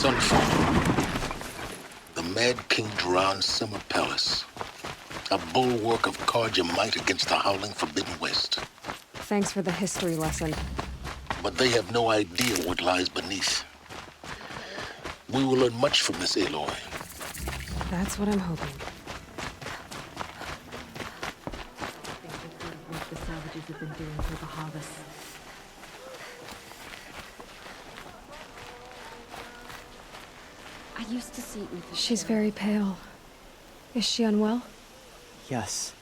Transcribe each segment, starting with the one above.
Sunfall. The Mad King Duran's summer palace. A bulwark of Carja might against the howling Forbidden West. Thanks for the history lesson. But they have no idea what lies beneath. We will learn much from this Aloy. That's what I'm hoping. What the savages have been doing for the harvest. I used to see Uther. She's very pale. Is she unwell? Yes.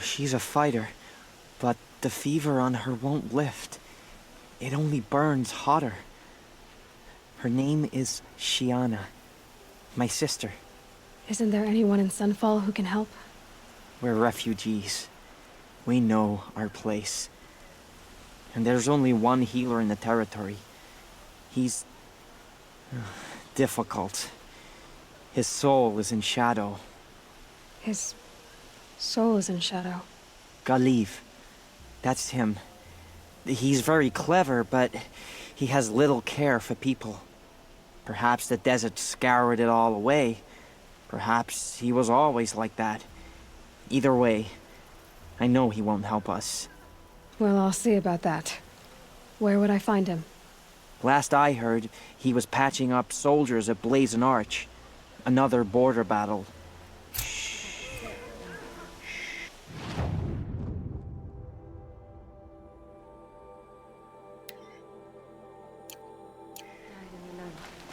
She's a fighter, but the fever on her won't lift. It only burns hotter. Her name is Shiana, my sister. Isn't there anyone in Sunfall who can help? We're refugees. We know our place. And there's only one healer in the territory. He's difficult. His soul is in shadow. His soul is in shadow. Galiv. That's him. He's very clever, but he has little care for people. Perhaps the desert scoured it all away. Perhaps he was always like that. Either way, I know he won't help us. Well, I'll see about that. Where would I find him? Last I heard, he was patching up soldiers at Blazon Arch. Another border battle.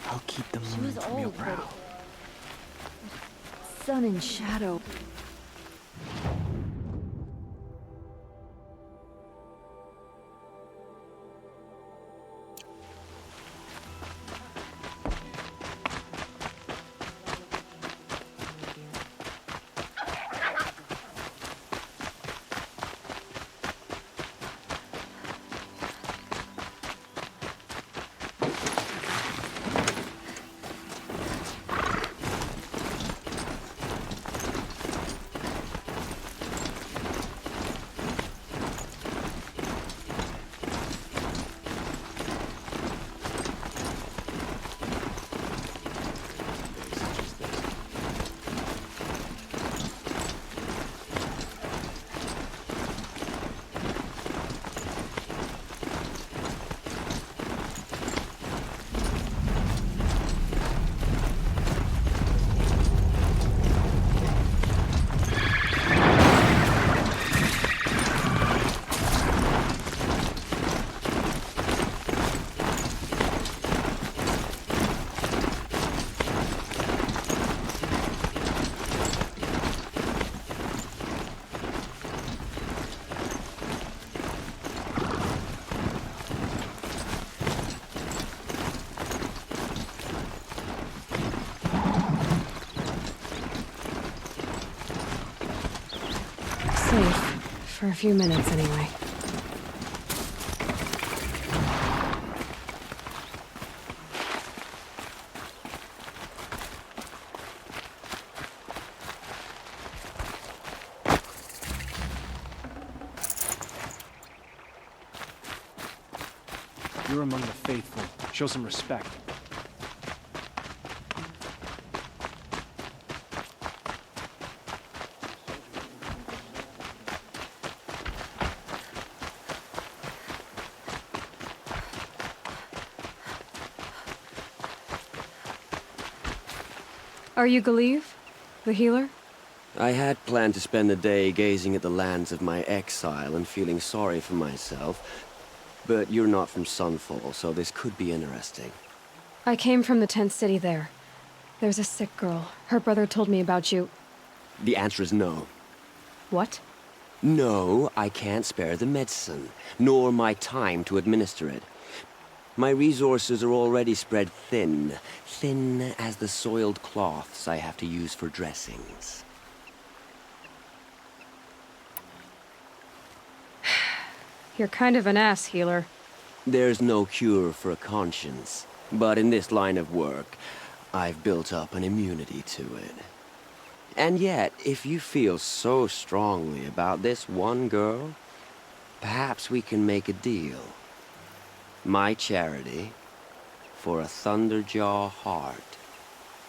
I'll keep the She moon was from your old, brow. but sun and shadow. Safe. For a few minutes, anyway. You're among the faithful. Show some respect. Are you Galiv? The healer? I had planned to spend the day gazing at the lands of my exile and feeling sorry for myself, but you're not from Sunfall, so this could be interesting. I came from the tent city there. There's a sick girl. Her brother told me about you. The answer is no. What? No, I can't spare the medicine, nor my time to administer it. My resources are already spread thin, thin as the soiled cloths I have to use for dressings. You're kind of an ass, healer. There's no cure for a conscience, but in this line of work, I've built up an immunity to it. And yet, if you feel so strongly about this one girl, perhaps we can make a deal. My charity for a Thunderjaw heart.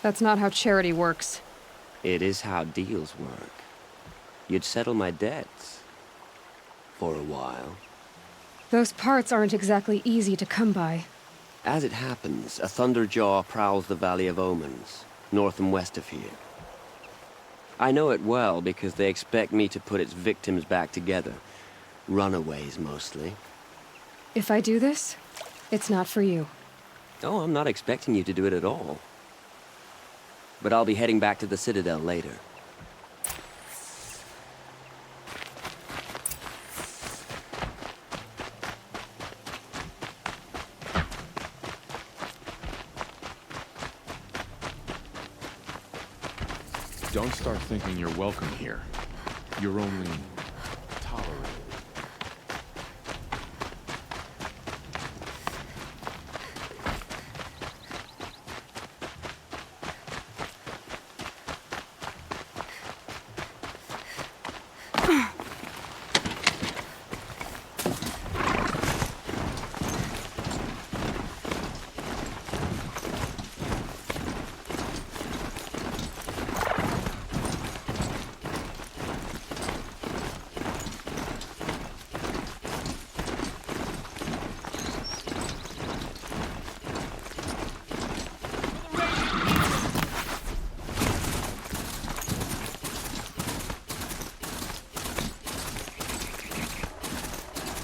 That's not how charity works. It is how deals work. You'd settle my debts. For a while. Those parts aren't exactly easy to come by. As it happens, a Thunderjaw prowls the Valley of Omens, north and west of here. I know it well because they expect me to put its victims back together. Runaways, mostly. If I do this, it's not for you. Oh, I'm not expecting you to do it at all. But I'll be heading back to the Citadel later. Don't start thinking you're welcome here. You're only tolerated.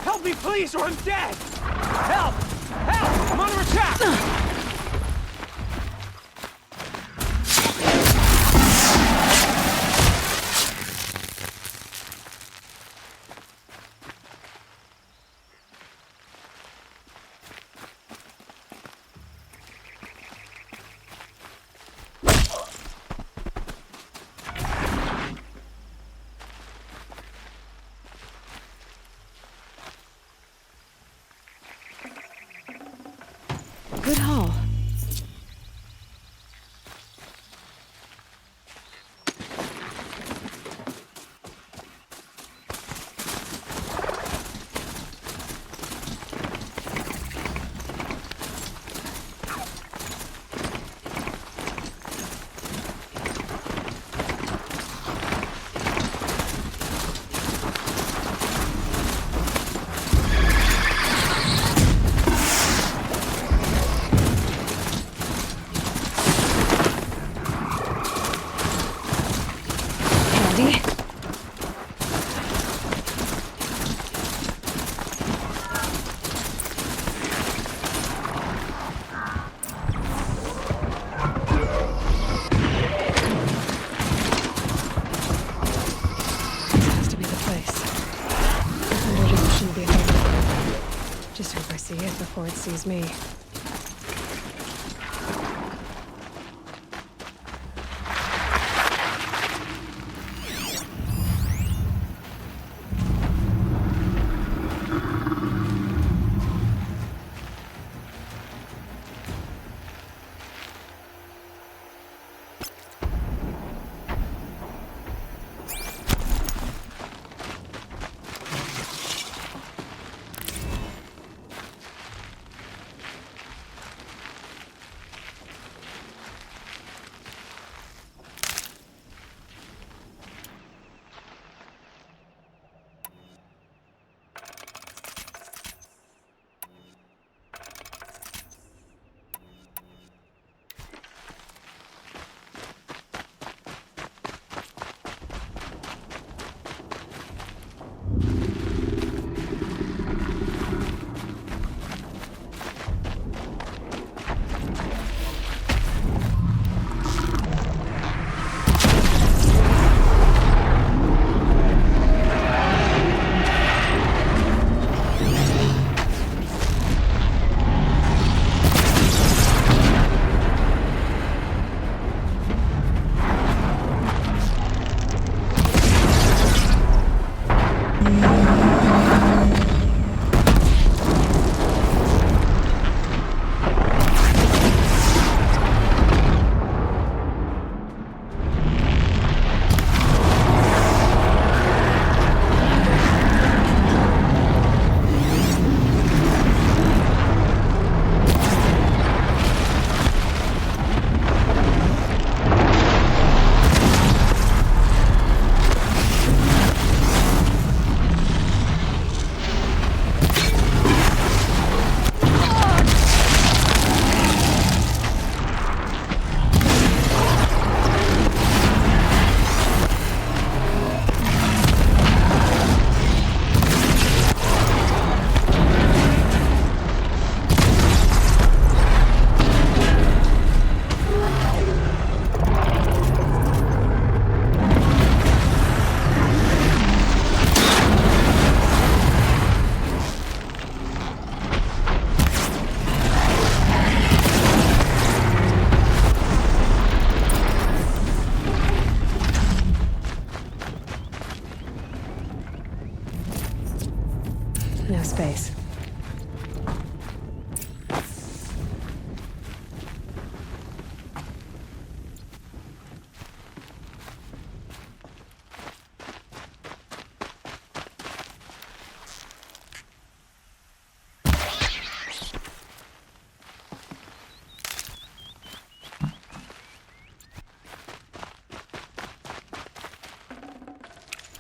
Help me, please, or I'm dead! Help! Help! I'm under attack! Good haul. Andy? This has to be the place. The Thunderjaw shouldn't be hiding. Just hope I see it before it sees me. No space.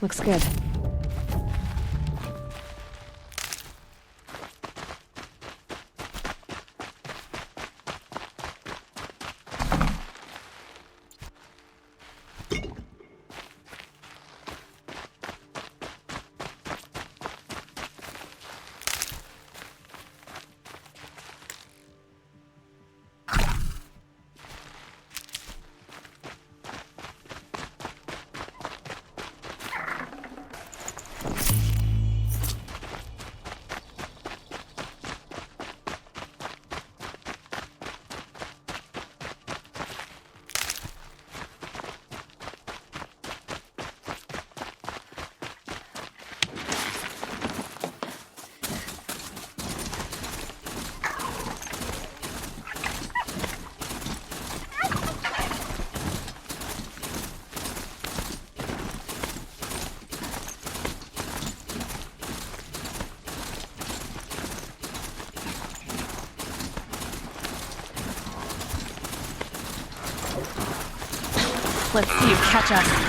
Looks good. Let's see you catch us.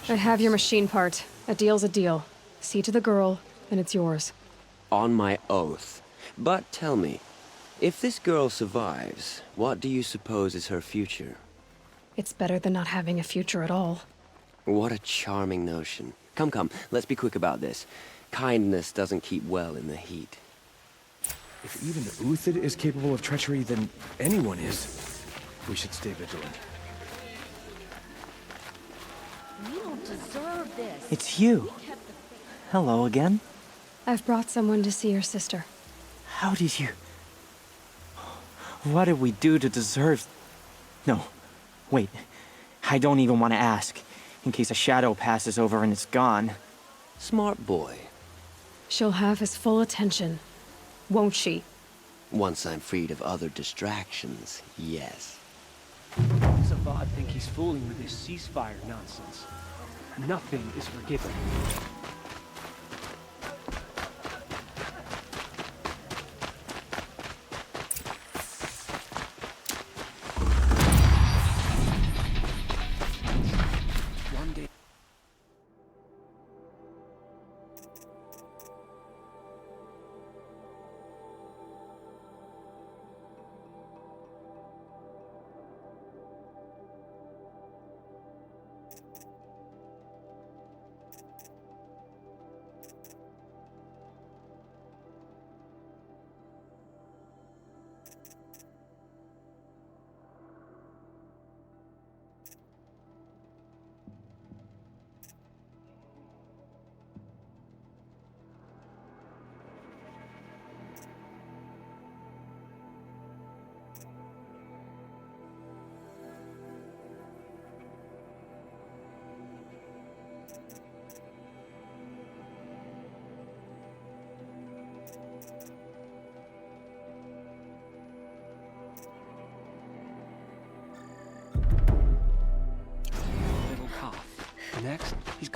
I have your machine part. A deal's a deal. See to the girl, and it's yours. On my oath. But tell me, if this girl survives, what do you suppose is her future? It's better than not having a future at all. What a charming notion. Come, come, let's be quick about this. Kindness doesn't keep well in the heat. If even Uthid is capable of treachery, then anyone is. We should stay vigilant. We don't deserve this. It's you. Hello again. I've brought someone to see your sister. How did you... What did we do to deserve... No. Wait. I don't even want to ask, in case a shadow passes over and it's gone. Smart boy. She'll have his full attention, won't she? Once I'm freed of other distractions, yes. Savad think he's fooling with his ceasefire nonsense. Nothing is forgiven. One day.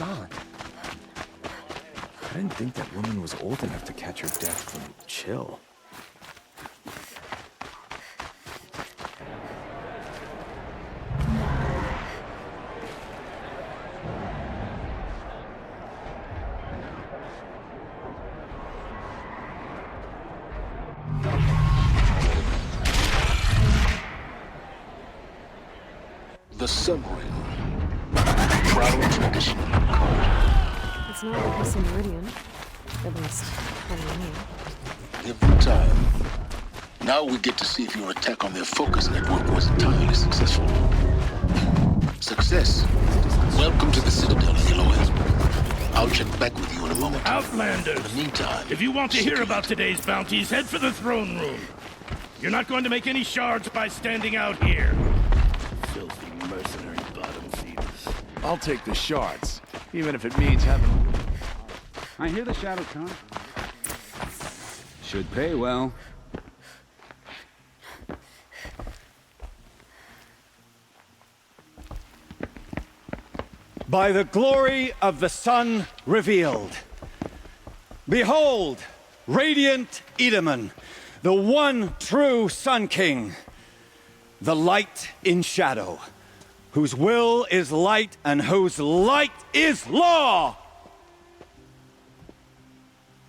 gone. I didn't think that woman was old enough to catch her death from chill. The submarine. Proud tradition. It's not a piece of meridian. At least, I don't know. Give them time. Now we get to see if your attack on their focus network was entirely successful. Success. Welcome to the Citadel, Aloy. I'll check back with you in a moment. Outlanders! In the meantime... If you want to hear about today's bounties, head for the throne room. You're not going to make any shards by standing out here. Filthy mercenary bottom feeders. I'll take the shards, even if it means having... I hear the shadow count. Should pay well. By the glory of the sun revealed. Behold, radiant Edaman, the one true Sun King, the light in shadow, whose will is light and whose light is law!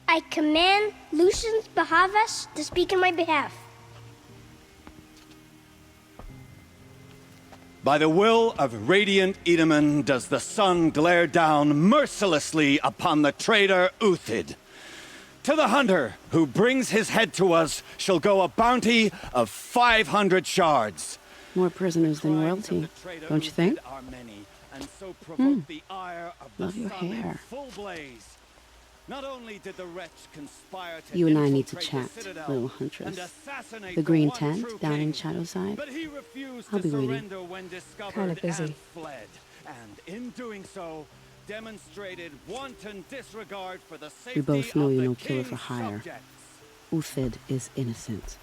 I command Lucius Bahavas to speak in my behalf. By the will of radiant Edaman does the sun glare down mercilessly upon the traitor Uthid. To the hunter who brings his head to us shall go a bounty of 500 shards. More prisoners than royalty, don't you think? Love your hair. Not only did the wretch conspire to You and I need to infiltrate chat, the Citadel little huntress. and assassinate The green one tent true down king, in Shadowside. but he refused I'll to be waiting. surrender when discovered Kinda busy. and fled. And in doing so, demonstrated wanton disregard for the safety We both know of you're the no killer for king's hire. subjects. Uthid is innocent.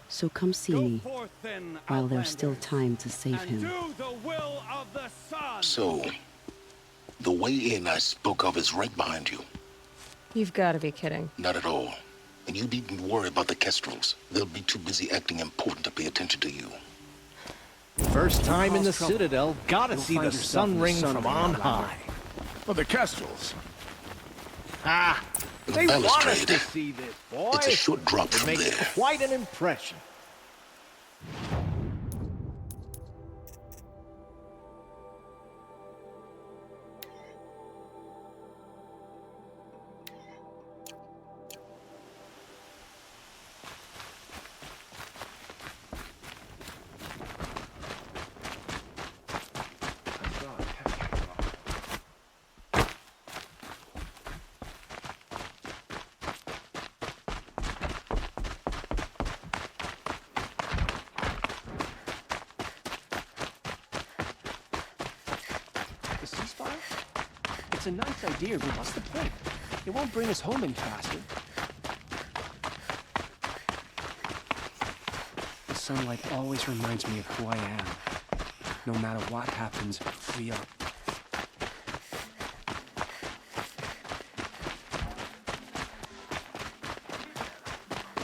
So come see Go me forth then, while there's still outlanders, time to save and him. do the will of the sun. So, the way in I spoke of is right behind you. You've got to be kidding. Not at all. And you needn't worry about the Kestrels. They'll be too busy acting important to pay attention to you. First time in the Citadel, gotta see the sun ring from on high. Well, the Kestrels. Ah, The they want us balustrade. to see this, boy. It's a short drop It from makes there. quite an impression. The ceasefire? It's a nice idea, but what's the point? It won't bring us home any faster. The sunlight always reminds me of who I am. No matter what happens, we are.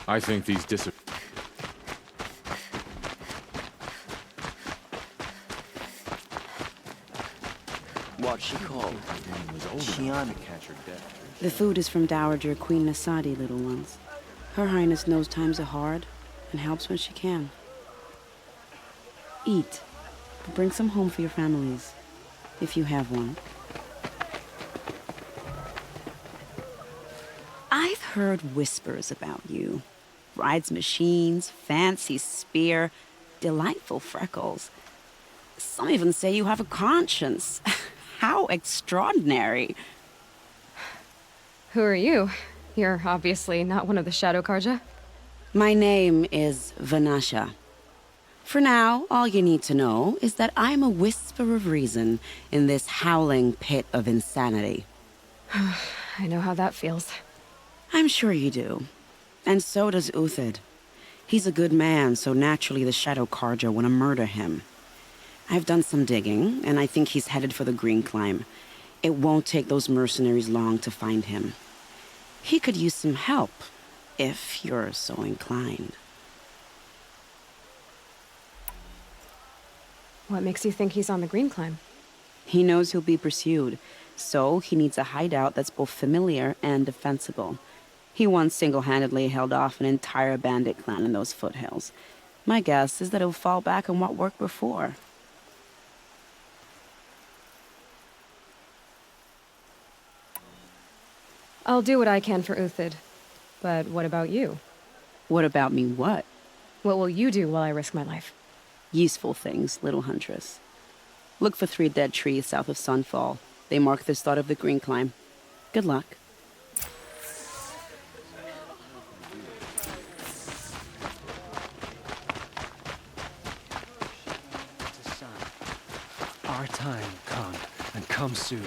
I think these What's she called? Shiana. The food is from Dowager Queen Nasadi, little ones. Her Highness knows times are hard and helps when she can. Eat. Bring some home for your families, if you have one. I've heard whispers about you. Rides machines, fancy spear, delightful freckles. Some even say you have a conscience. How extraordinary. Who are you? You're obviously not one of the Shadow Karja. My name is Vanasha. For now, all you need to know is that I'm a whisper of reason in this howling pit of insanity. I know how that feels. I'm sure you do. And so does Uthid. He's a good man, so naturally the Shadow Karja want to murder him. I've done some digging, and I think he's headed for the Green Climb. It won't take those mercenaries long to find him. He could use some help, if you're so inclined. What makes you think he's on the Green Climb? He knows he'll be pursued, so he needs a hideout that's both familiar and defensible. He once single-handedly held off an entire bandit clan in those foothills. My guess is that he'll fall back on what worked before. I'll do what I can for Uthid. But what about you? What about me what? What will you do while I risk my life? Useful things, little huntress. Look for 3 dead trees south of Sunfall. They mark the start of the Green Climb. Good luck. Our time come, and come soon.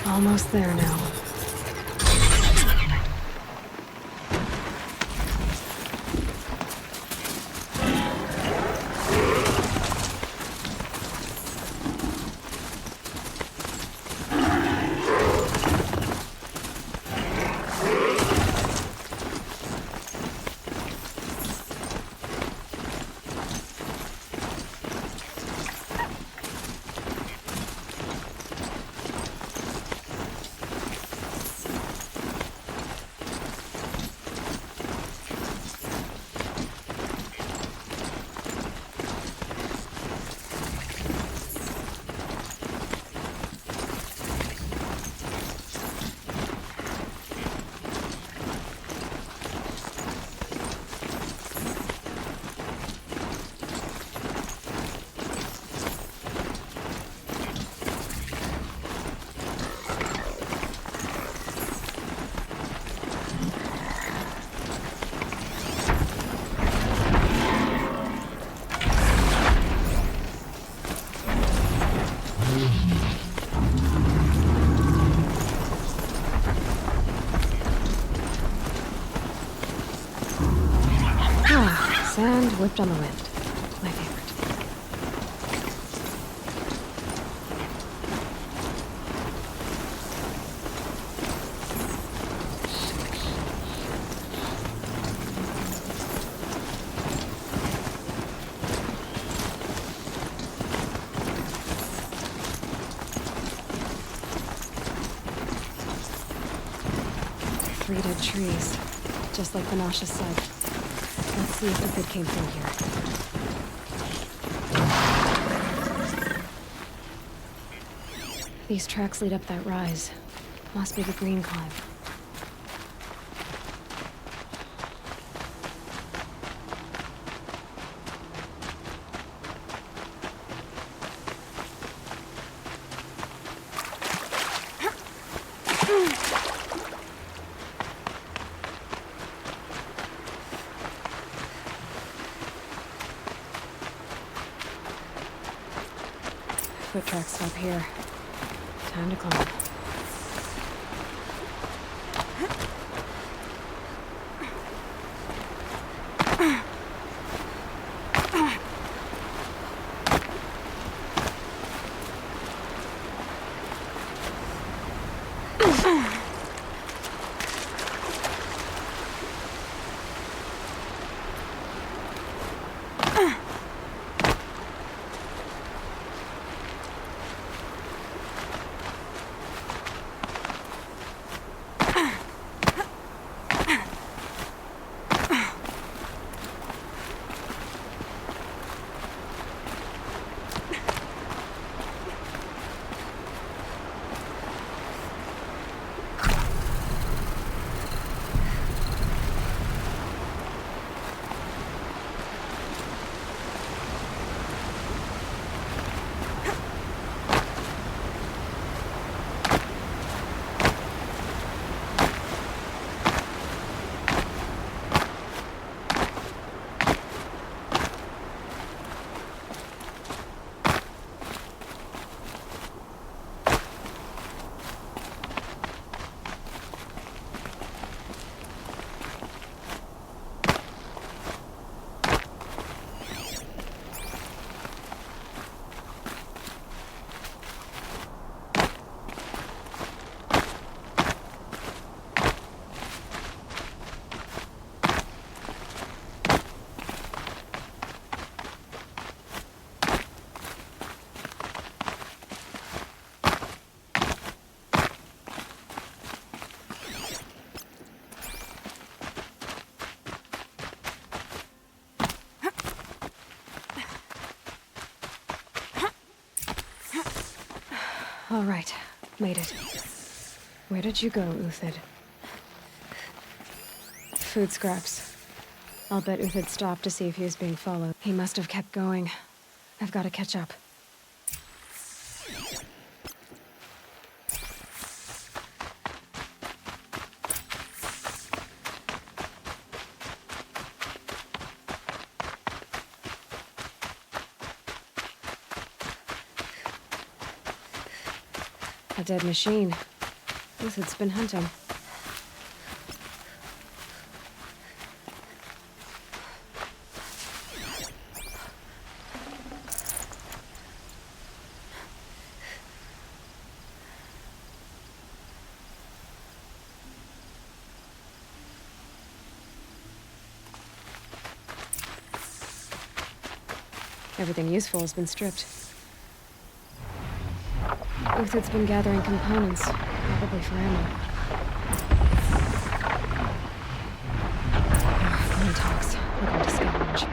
Almost there now. Sand whipped on the wind. My favorite. Three dead trees, just like Banasha said. Let's see if the good came through here. These tracks lead up that rise. Must be the Green Climb. Foot tracks stop here. Time to climb. All right, made it. Where did you go, Uthid? Food scraps. I'll bet Uthid stopped to see if he was being followed. He must have kept going. I've got to catch up. A dead machine. Uthid's been hunting. Everything useful has been stripped. Uthid's been gathering components, probably for ammo. Coin talks. We're going to scavenge.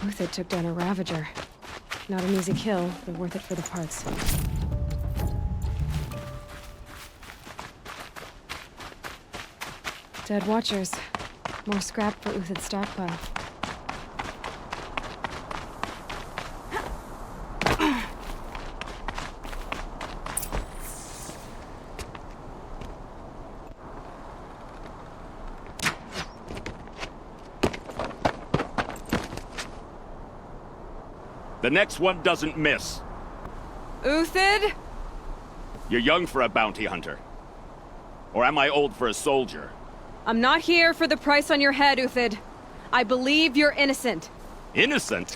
Uthid took down a Ravager. Not an easy kill, but worth it for the parts. Dead Watchers. More scrap for Uthid's stockpile. The next one doesn't miss. Uthid? You're young for a bounty hunter. Or am I old for a soldier? I'm not here for the price on your head, Uthid. I believe you're innocent. Innocent?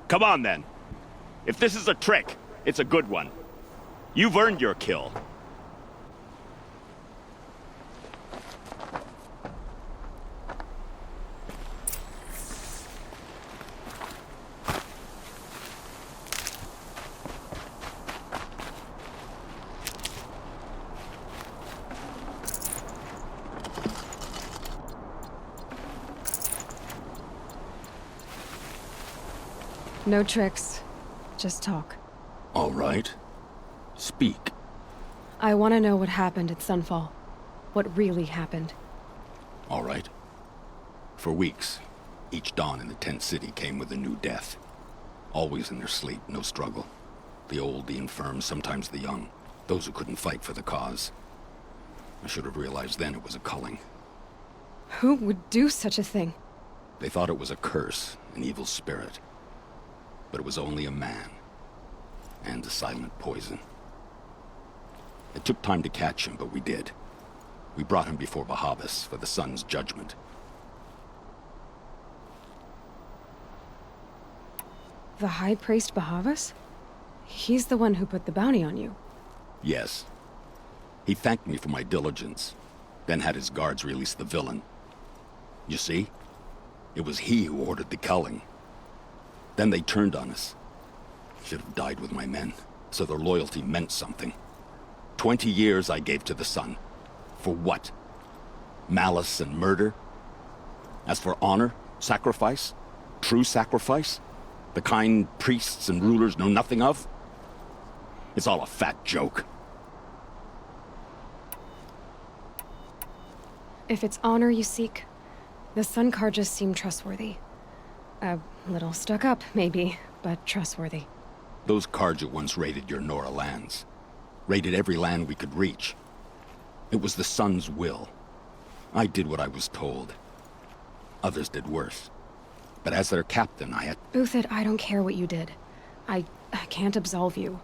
Come on, then. If this is a trick, it's a good one. You've earned your kill. No tricks. Just talk. All right. Speak. I want to know what happened at Sunfall. What really happened. All right. For weeks, each dawn in the tent city came with a new death. Always in their sleep, no struggle. The old, the infirm, sometimes the young. Those who couldn't fight for the cause. I should have realized then it was a culling. Who would do such a thing? They thought it was a curse, an evil spirit. But it was only a man. And a silent poison. It took time to catch him, but we did. We brought him before Bahavas for the sun's judgment. The High Priest Bahavas? He's the one who put the bounty on you. Yes. He thanked me for my diligence, then had his guards release the villain. You see? It was he who ordered the culling. Then they turned on us. Should have died with my men, so their loyalty meant something. 20 years I gave to the Sun. For what? Malice and murder? As for honor, sacrifice, true sacrifice, the kind priests and rulers know nothing of? It's all a fat joke. If it's honor you seek, the Sun Carjas seem trustworthy. A little stuck up, maybe, but trustworthy. Those Carja once raided your Nora lands. Raided every land we could reach. It was the Sun's will. I did what I was told. Others did worse. But as their captain, I had... Uthid, I don't care what you did. I can't absolve you.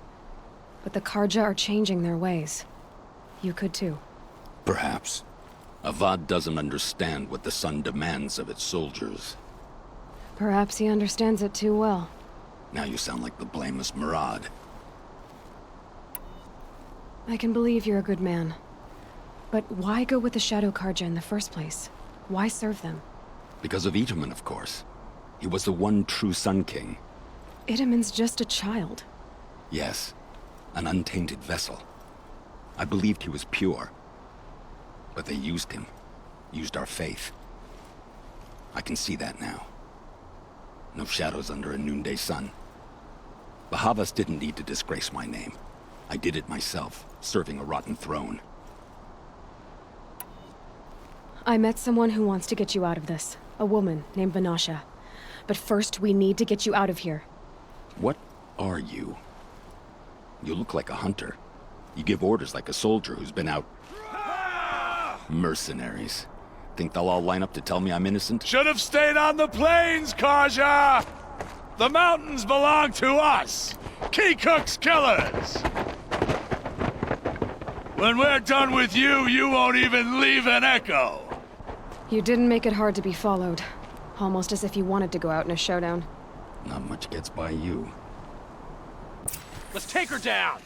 But the Carja are changing their ways. You could too. Perhaps. Avad doesn't understand what the Sun demands of its soldiers. Perhaps he understands it too well. Now you sound like the blameless Murad. I can believe you're a good man. But why go with the Shadow Carja in the first place? Why serve them? Because of Itaman, of course. He was the one true Sun King. Itaman's just a child. Yes, an untainted vessel. I believed he was pure. But they used him. Used our faith. I can see that now. No shadows under a noonday sun. Bahavas didn't need to disgrace my name. I did it myself, serving a rotten throne. I met someone who wants to get you out of this. A woman named Vanasha. But first, we need to get you out of here. What are you? You look like a hunter. You give orders like a soldier who's been out... Mercenaries. Think they'll all line up to tell me I'm innocent? Should have stayed on the plains, Karja! The mountains belong to us! Keycook's killers! When we're done with you, you won't even leave an echo! You didn't make it hard to be followed. Almost as if you wanted to go out in a showdown. Not much gets by you. Let's take her down!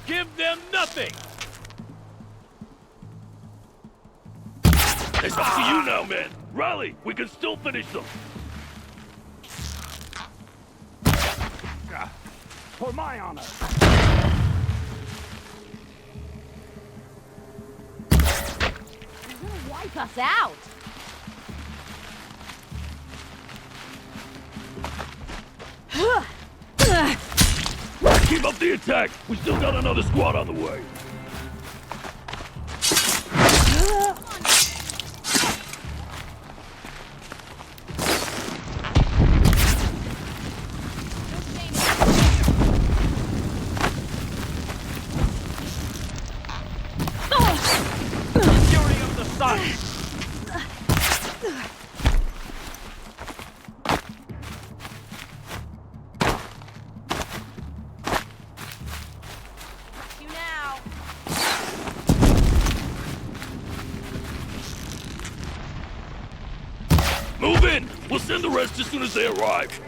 Give them nothing! It's up to you now, men. Rally, we can still finish them. For my honor. You're gonna wipe us out. Keep up the attack. We still got another squad on the way. Fury of the sun! You now. Move in. We'll send the rest as soon as they arrive.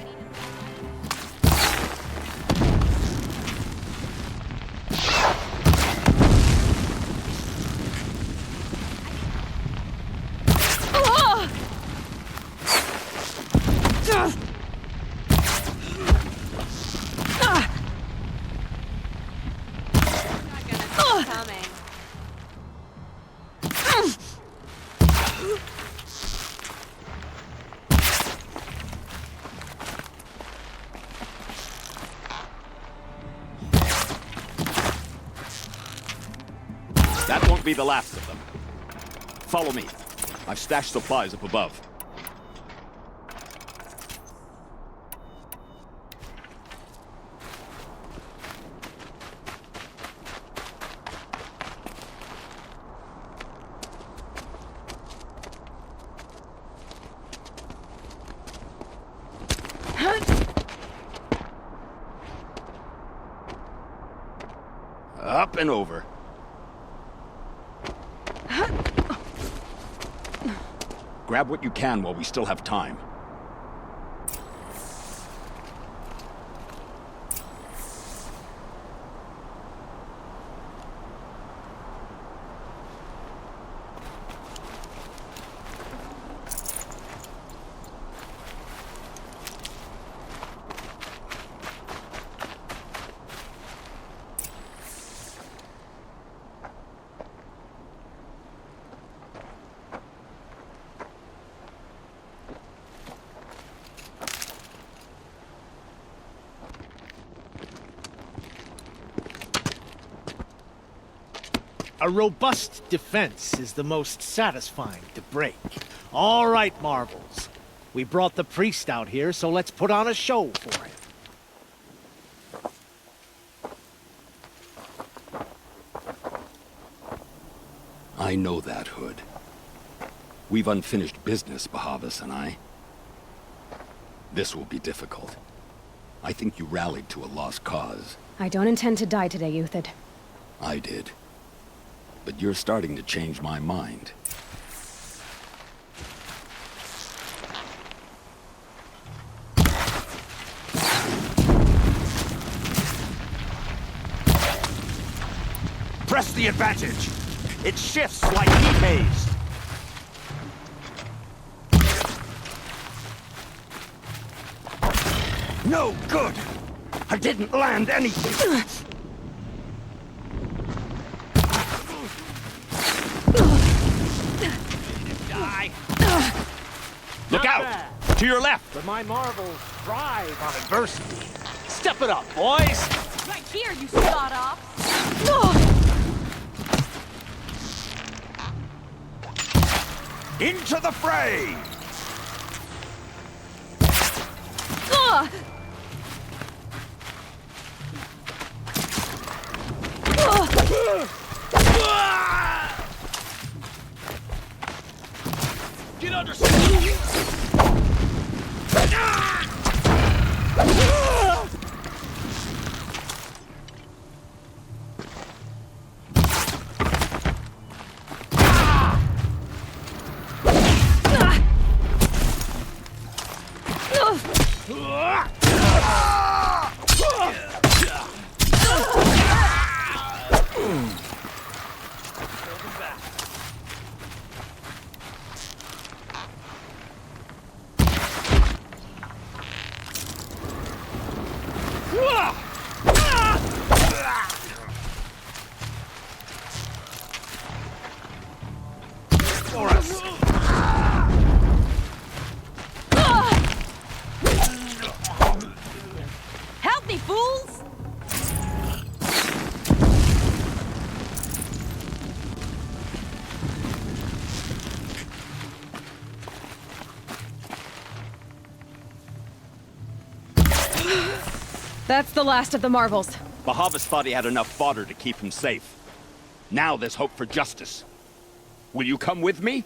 That won't be the last of them. Follow me. I've stashed supplies up above. Up and over. Grab what you can while we still have time. A robust defense is the most satisfying to break. All right, Marvels. We brought the priest out here, so let's put on a show for him. I know that, Hood. We've unfinished business, Bahavas and I. This will be difficult. I think you rallied to a lost cause. I don't intend to die today, Euthid. I did. But you're starting to change my mind. Press the advantage! It shifts like heat haze! No good! I didn't land anything! Die! Look out! To your left! But my Marvels thrive on adversity. Step it up, boys! Right here, you sawed-offs! Into the fray! Get under Help me, fools! That's the last of the Marvels. Bahavas thought he had enough fodder to keep him safe. Now there's hope for justice. Will you come with me?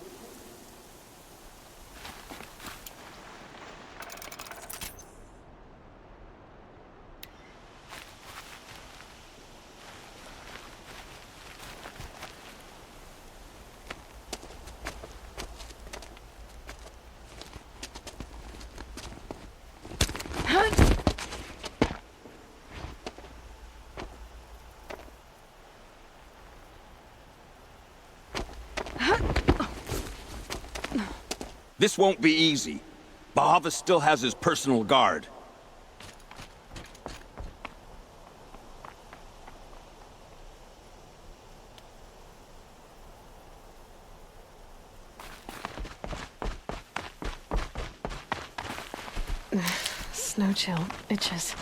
This won't be easy. Bahavas still has his personal guard. Snow chill. Itches.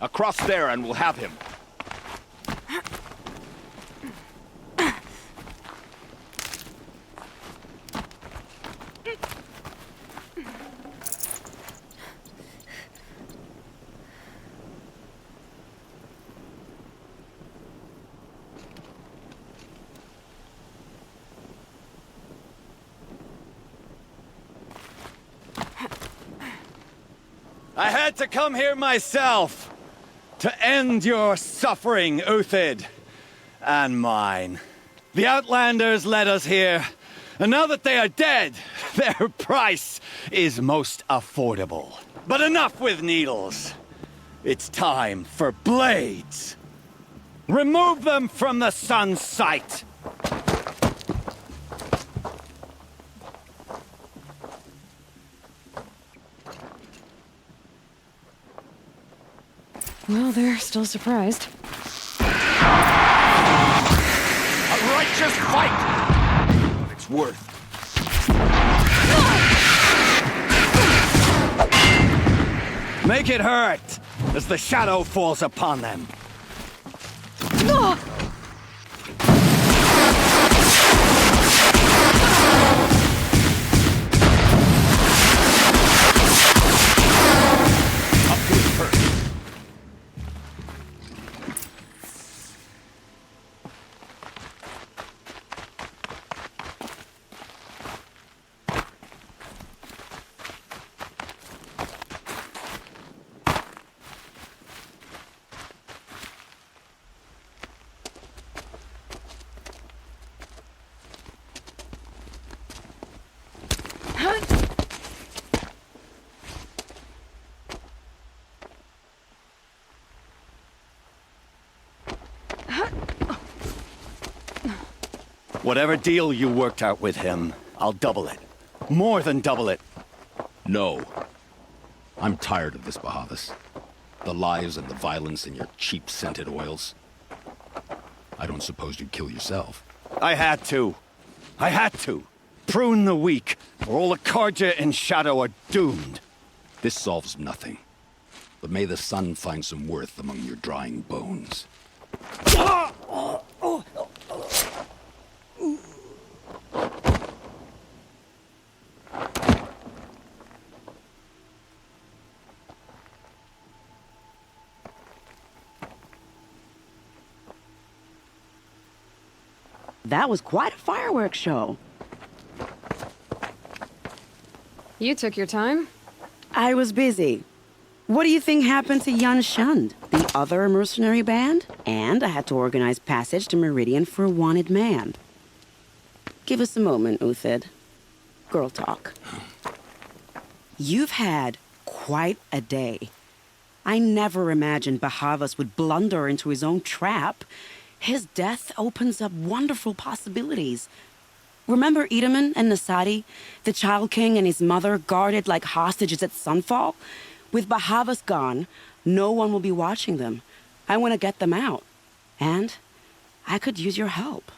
Across there and we'll have him. I had to come here myself to end your suffering, Uthid, and mine. The Outlanders led us here, and now that they are dead, their price is most affordable. But enough with needles. It's time for blades. Remove them from the sun's sight. Well, they're still surprised. A righteous fight! What it's worth. Make it hurt as the shadow falls upon them. Whatever deal you worked out with him, I'll double it. More than double it. No. I'm tired of this, Bahavas. The lies and the violence and your cheap scented oils. I don't suppose you'd kill yourself. I had to. I had to. Prune the weak, or all the Karja in Shadow are doomed. This solves nothing. But may the sun find some worth among your drying bones. That was quite a fireworks show. You took your time. I was busy. What do you think happened to Yun Shund, the other mercenary band? And I had to organize passage to Meridian for a wanted man. Give us a moment, Uthid. Girl talk. You've had quite a day. I never imagined Bahavas would blunder into his own trap. His death opens up wonderful possibilities. Remember Edaman and Nasadi, the Child King and his mother guarded like hostages at sunfall? With Bahavas gone, no one will be watching them. I want to get them out. And I could use your help.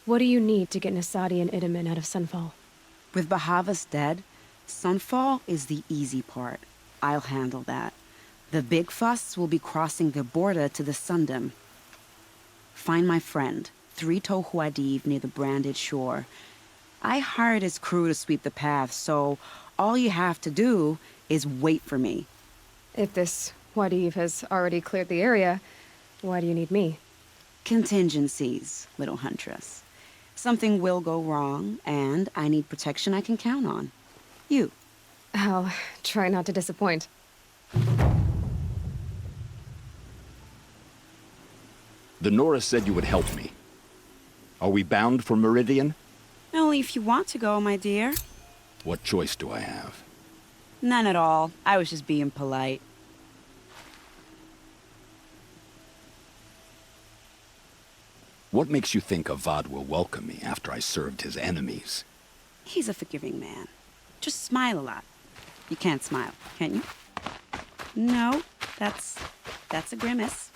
What do you need to get Nasadi and Idaman out of Sunfall? With Bahavas dead, Sunfall is the easy part. I'll handle that. The big fuss will be crossing the border to the Sundom. Find my friend, 3 Tohuadiv near the branded shore. I hired his crew to sweep the path, so all you have to do is wait for me. If this Wadiv has already cleared the area, why do you need me? Contingencies, little huntress. Something will go wrong, and I need protection I can count on. You. I'll try not to disappoint. The Nora said you would help me. Are we bound for Meridian? Only if you want to go, my dear. What choice do I have? None at all. I was just being polite. What makes you think Avad will welcome me after I served his enemies? He's a forgiving man. Just smile a lot. You can't smile, can you? No, that's a grimace.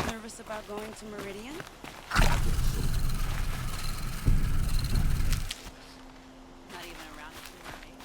Nervous about going to Meridian? Not even around the right?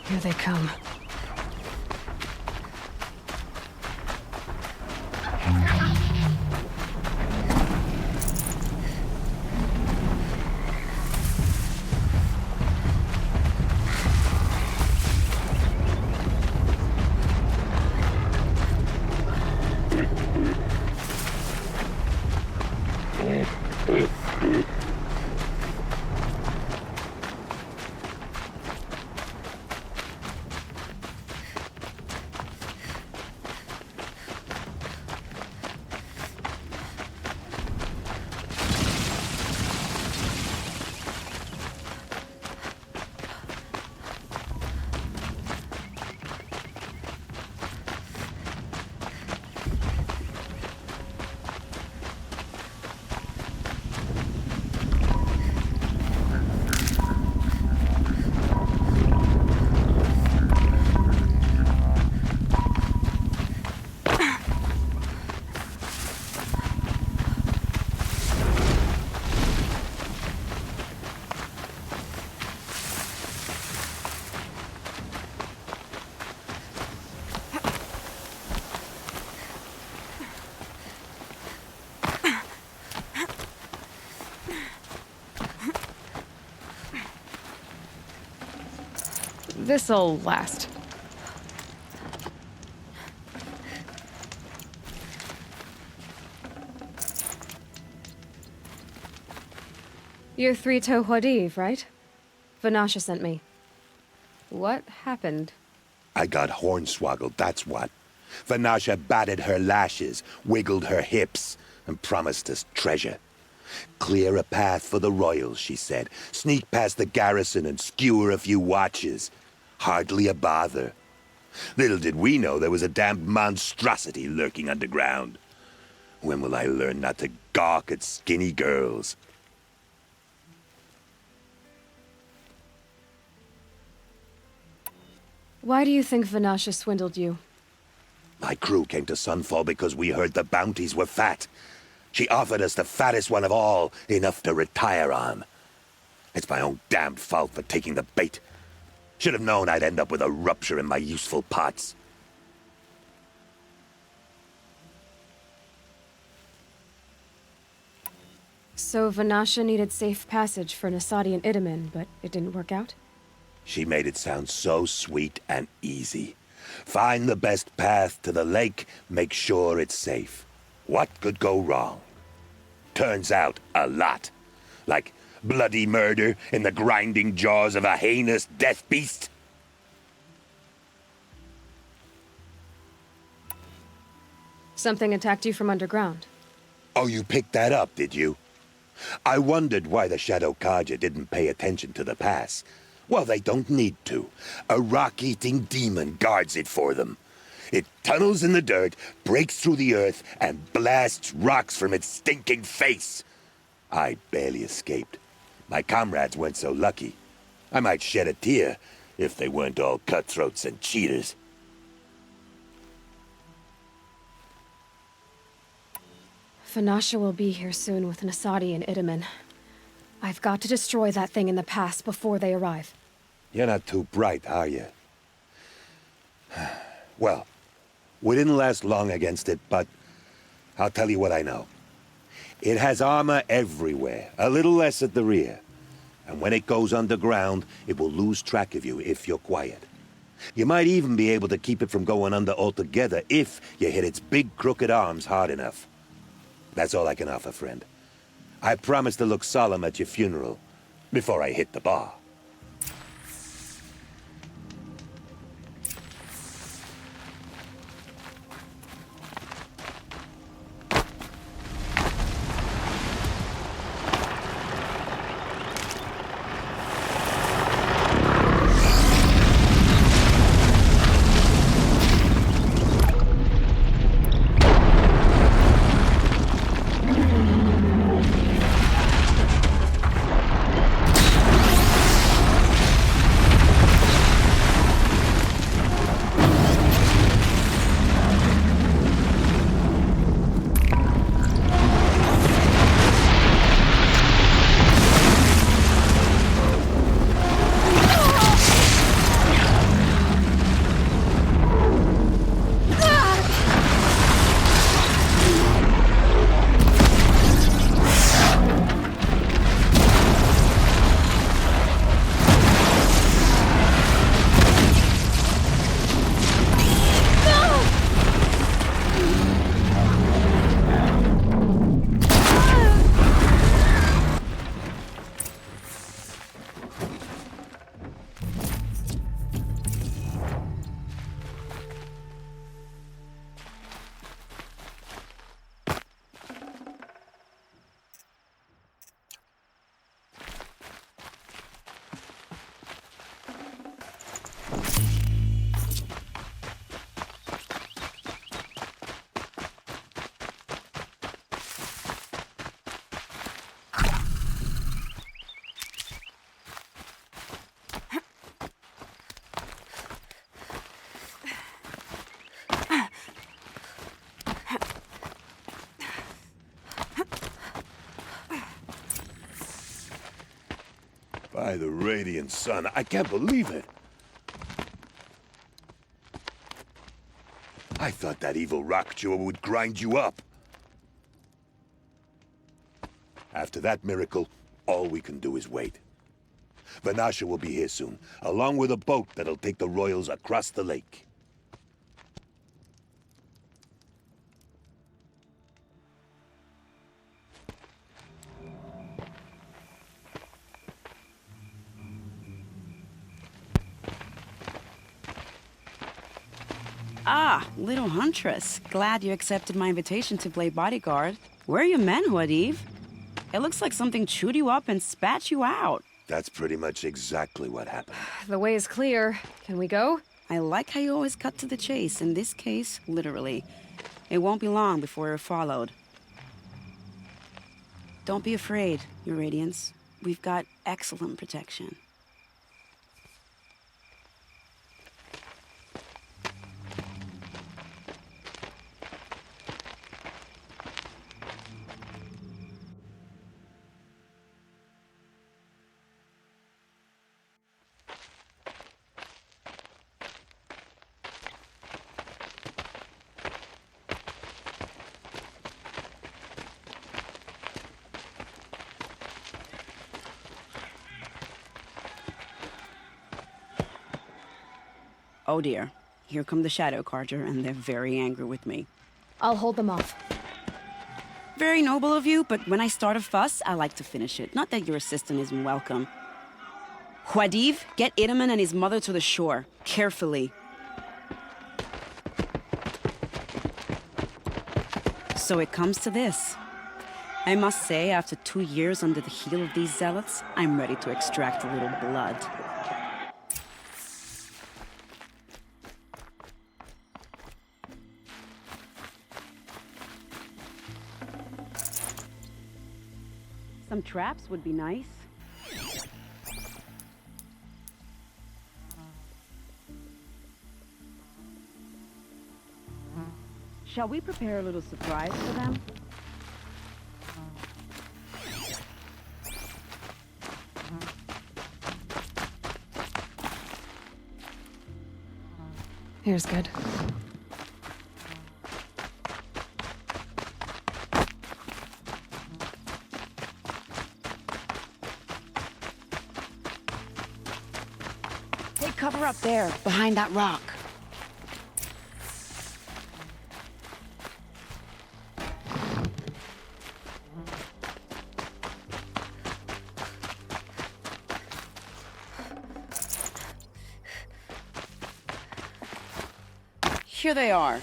Here they come. This'll last. You're Three-Toe Huadiv, right? Vanasha sent me. What happened? I got hornswoggled, that's what. Vanasha batted her lashes, wiggled her hips, and promised us treasure. Clear a path for the royals, she said. Sneak past the garrison and skewer a few watches. Hardly a bother. Little did we know there was a damned monstrosity lurking underground. When will I learn not to gawk at skinny girls? Why do you think Vanasha swindled you? My crew came to Sunfall because we heard the bounties were fat. She offered us the fattest one of all, enough to retire on. It's my own damned fault for taking the bait. Should have known I'd end up with a rupture in my useful parts. So Vanasha needed safe passage for Nasadi and Idaman, but it didn't work out? She made it sound so sweet and easy. Find the best path to the lake, make sure it's safe. What could go wrong? Turns out, a lot. Like bloody murder in the grinding jaws of a heinous death beast. Something attacked you from underground. Oh, you picked that up, did you? I wondered why the Shadow Kaja didn't pay attention to the pass. Well, they don't need to. A rock-eating demon guards it for them. It tunnels in the dirt, breaks through the earth, and blasts rocks from its stinking face. I barely escaped. My comrades weren't so lucky. I might shed a tear if they weren't all cutthroats and cheaters. Vanasha will be here soon with Nasadi and Idaman. I've got to destroy that thing in the pass before they arrive. You're not too bright, are you? Well, we didn't last long against it, but I'll tell you what I know. It has armor everywhere, a little less at the rear. And when it goes underground, it will lose track of you if you're quiet. You might even be able to keep it from going under altogether if you hit its big crooked arms hard enough. That's all I can offer, friend. I promise to look solemn at your funeral before I hit the bar. By the radiant sun, I can't believe it. I thought that evil rock jaw would grind you up. After that miracle, all we can do is wait. Vanasha will be here soon, along with a boat that'll take the royals across the lake. Ah, little huntress. Glad you accepted my invitation to play bodyguard. Where are your men, Huadiv? It looks like something chewed you up and spat you out. That's pretty much exactly what happened. The way is clear. Can we go? I like how you always cut to the chase. In this case, literally. It won't be long before you're followed. Don't be afraid, Your Radiance. We've got excellent protection. Oh dear, here come the Shadow Carja, and they're very angry with me. I'll hold them off. Very noble of you, but when I start a fuss, I like to finish it. Not that your assistant isn't welcome. Huadiv, get Itaman and his mother to the shore. Carefully. So it comes to this. I must say, after 2 years under the heel of these zealots, I'm ready to extract a little blood. Some traps would be nice. Shall we prepare a little surprise for them? Here's good. Take cover up there, behind that rock. Here they are.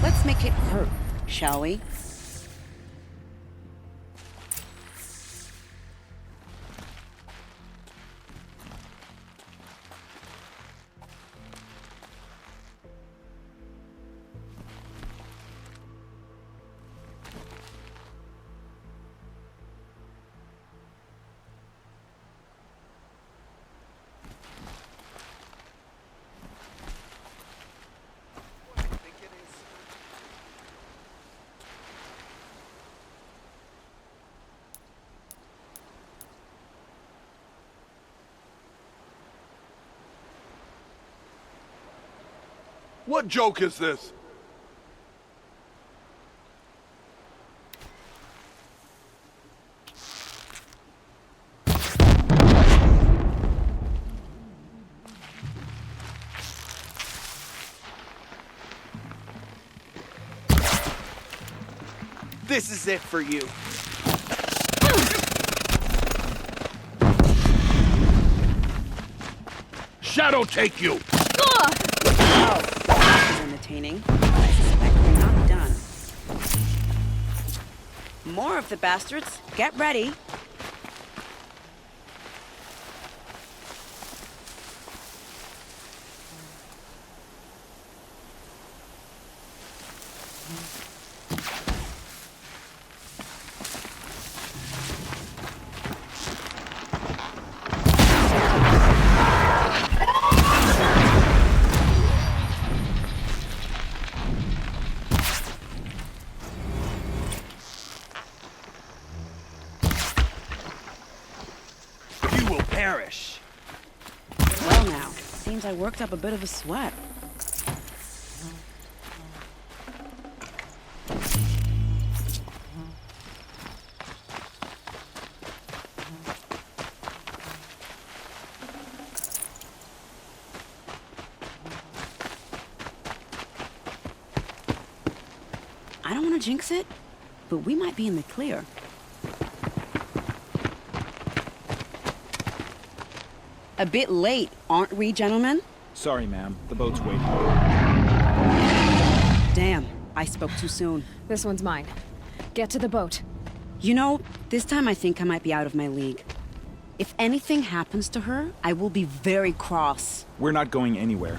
Let's make it hurt, shall we? What joke is this? This is it for you. Shadow take you! Oh, that was entertaining. I suspect we're not done. More of the bastards. Get ready. Seems I worked up a bit of a sweat. I don't want to jinx it, but we might be in the clear. A bit late, aren't we, gentlemen? Sorry, ma'am. The boat's waiting. Damn, I spoke too soon. This one's mine. Get to the boat. You know, this time I think I might be out of my league. If anything happens to her, I will be very cross. We're not going anywhere.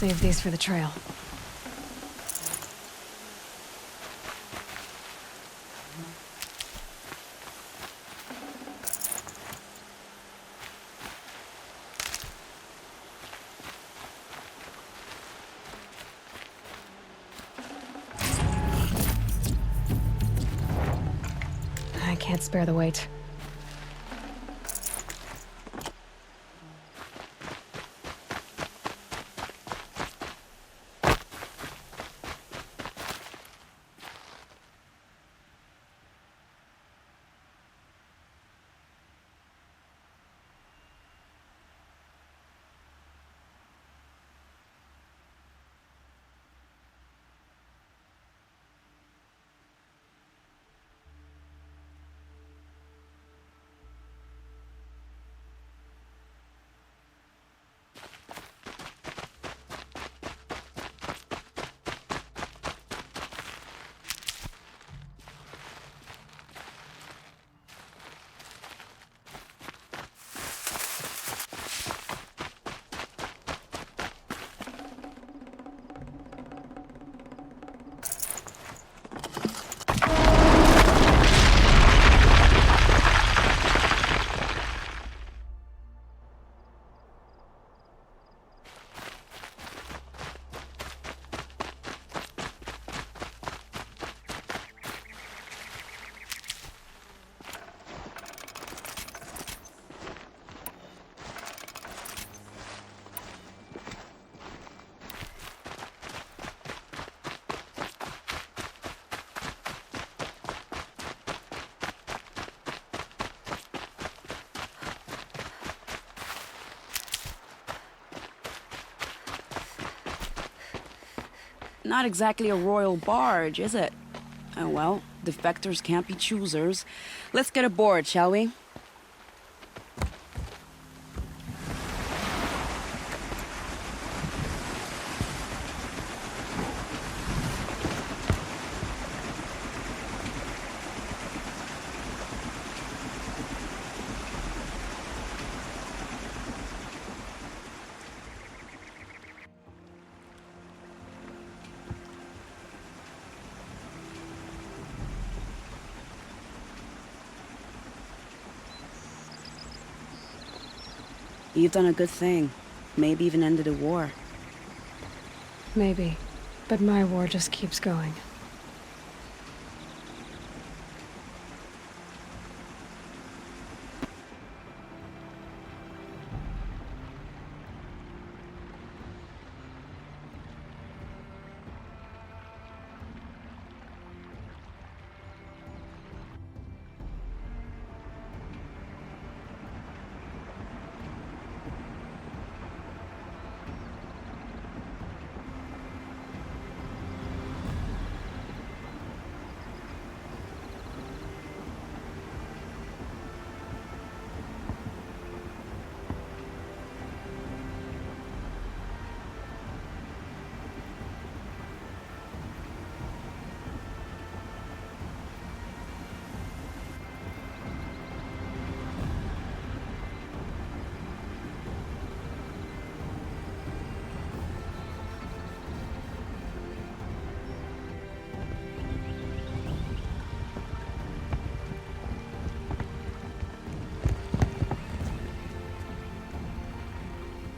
Save these for the trail. can't spare the weight. Not exactly a royal barge, is it? Oh well, defectors can't be choosers. Let's get aboard, shall we? You've done a good thing. Maybe even ended a war. Maybe. But my war just keeps going.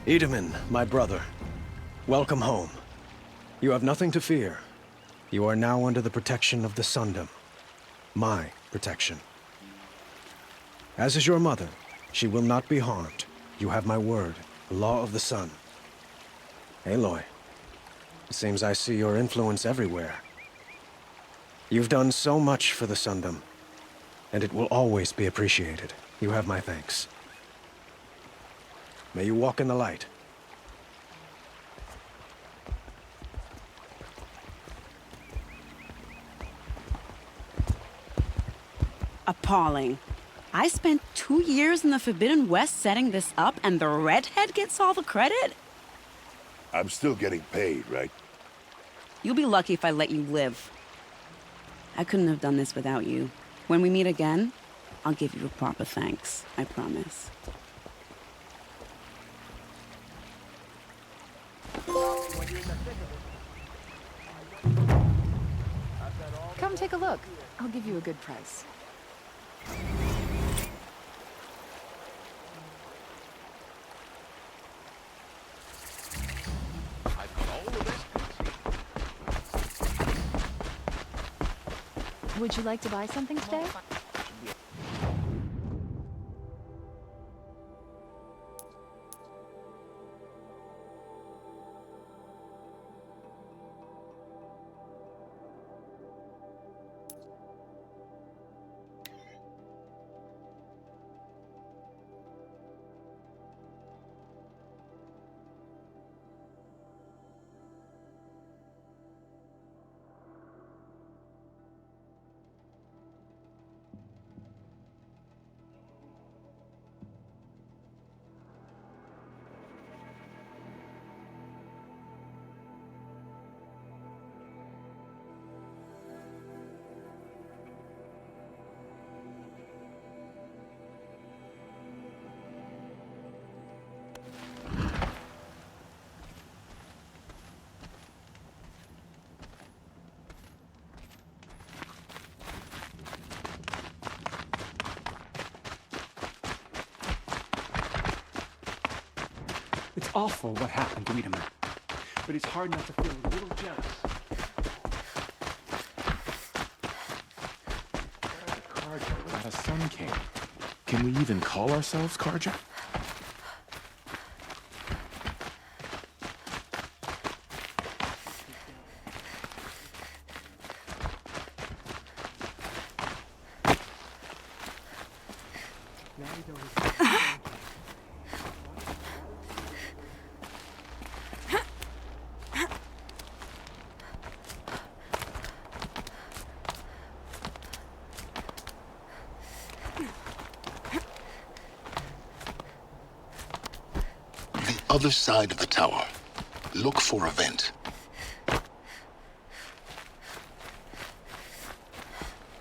Edaman, my brother, welcome home. You have nothing to fear. You are now under the protection of the Sundom. My protection. As is your mother, she will not be harmed. You have my word, the law of the sun. Aloy, it seems I see your influence everywhere. You've done so much for the Sundom, and it will always be appreciated. You have my thanks. May you walk in the light. Appalling. I spent 2 years in the Forbidden West setting this up, and the redhead gets all the credit? I'm still getting paid, right? You'll be lucky if I let you live. I couldn't have done this without you. When we meet again, I'll give you a proper thanks. I promise. Come take a look. I'll give you a good price. Would you like to buy something today? awful what happened to Wiedemann. But it's hard not to feel a little jealous. Not a Sun King. Can we even call ourselves Karja? Other side of the tower. Look for a vent.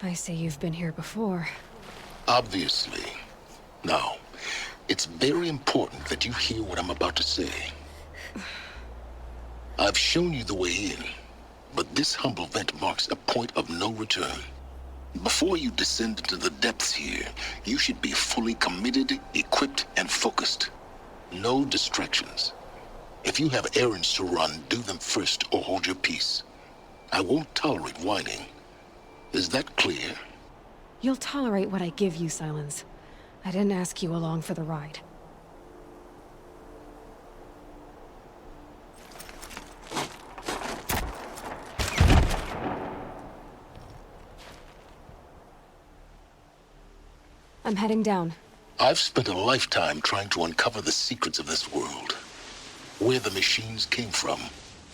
I see you've been here before. Obviously. Now, it's very important that you hear what I'm about to say. I've shown you the way in, but this humble vent marks a point of no return. Before you descend into the depths here, you should be fully committed, equipped, and focused. No distractions. If you have errands to run, do them first or hold your peace. I won't tolerate whining. Is that clear? You'll tolerate what I give you, Silence. I didn't ask you along for the ride. I'm heading down. I've spent a lifetime trying to uncover the secrets of this world. Where the machines came from.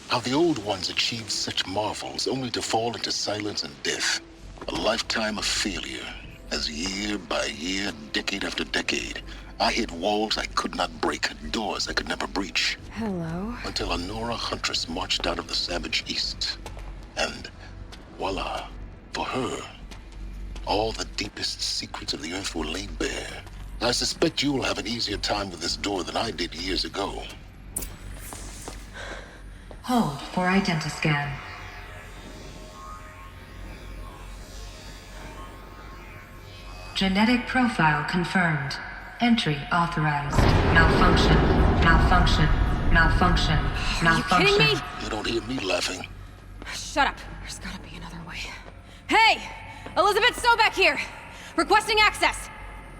How the old ones achieved such marvels only to fall into silence and death. A lifetime of failure. As year by year, decade after decade, I hit walls I could not break, doors I could never breach. Hello. Until a Nora huntress marched out of the savage east. And voila, for her, all the deepest secrets of the earth were laid bare. I suspect you will have an easier time with this door than I did years ago. Hold for identiscan. Genetic profile confirmed. Entry authorized. Malfunction. Malfunction. Malfunction. Malfunction. Are you kidding me? You don't hear me laughing. Shut up. There's gotta be another way. Hey! Elizabeth Sobeck here! Requesting access!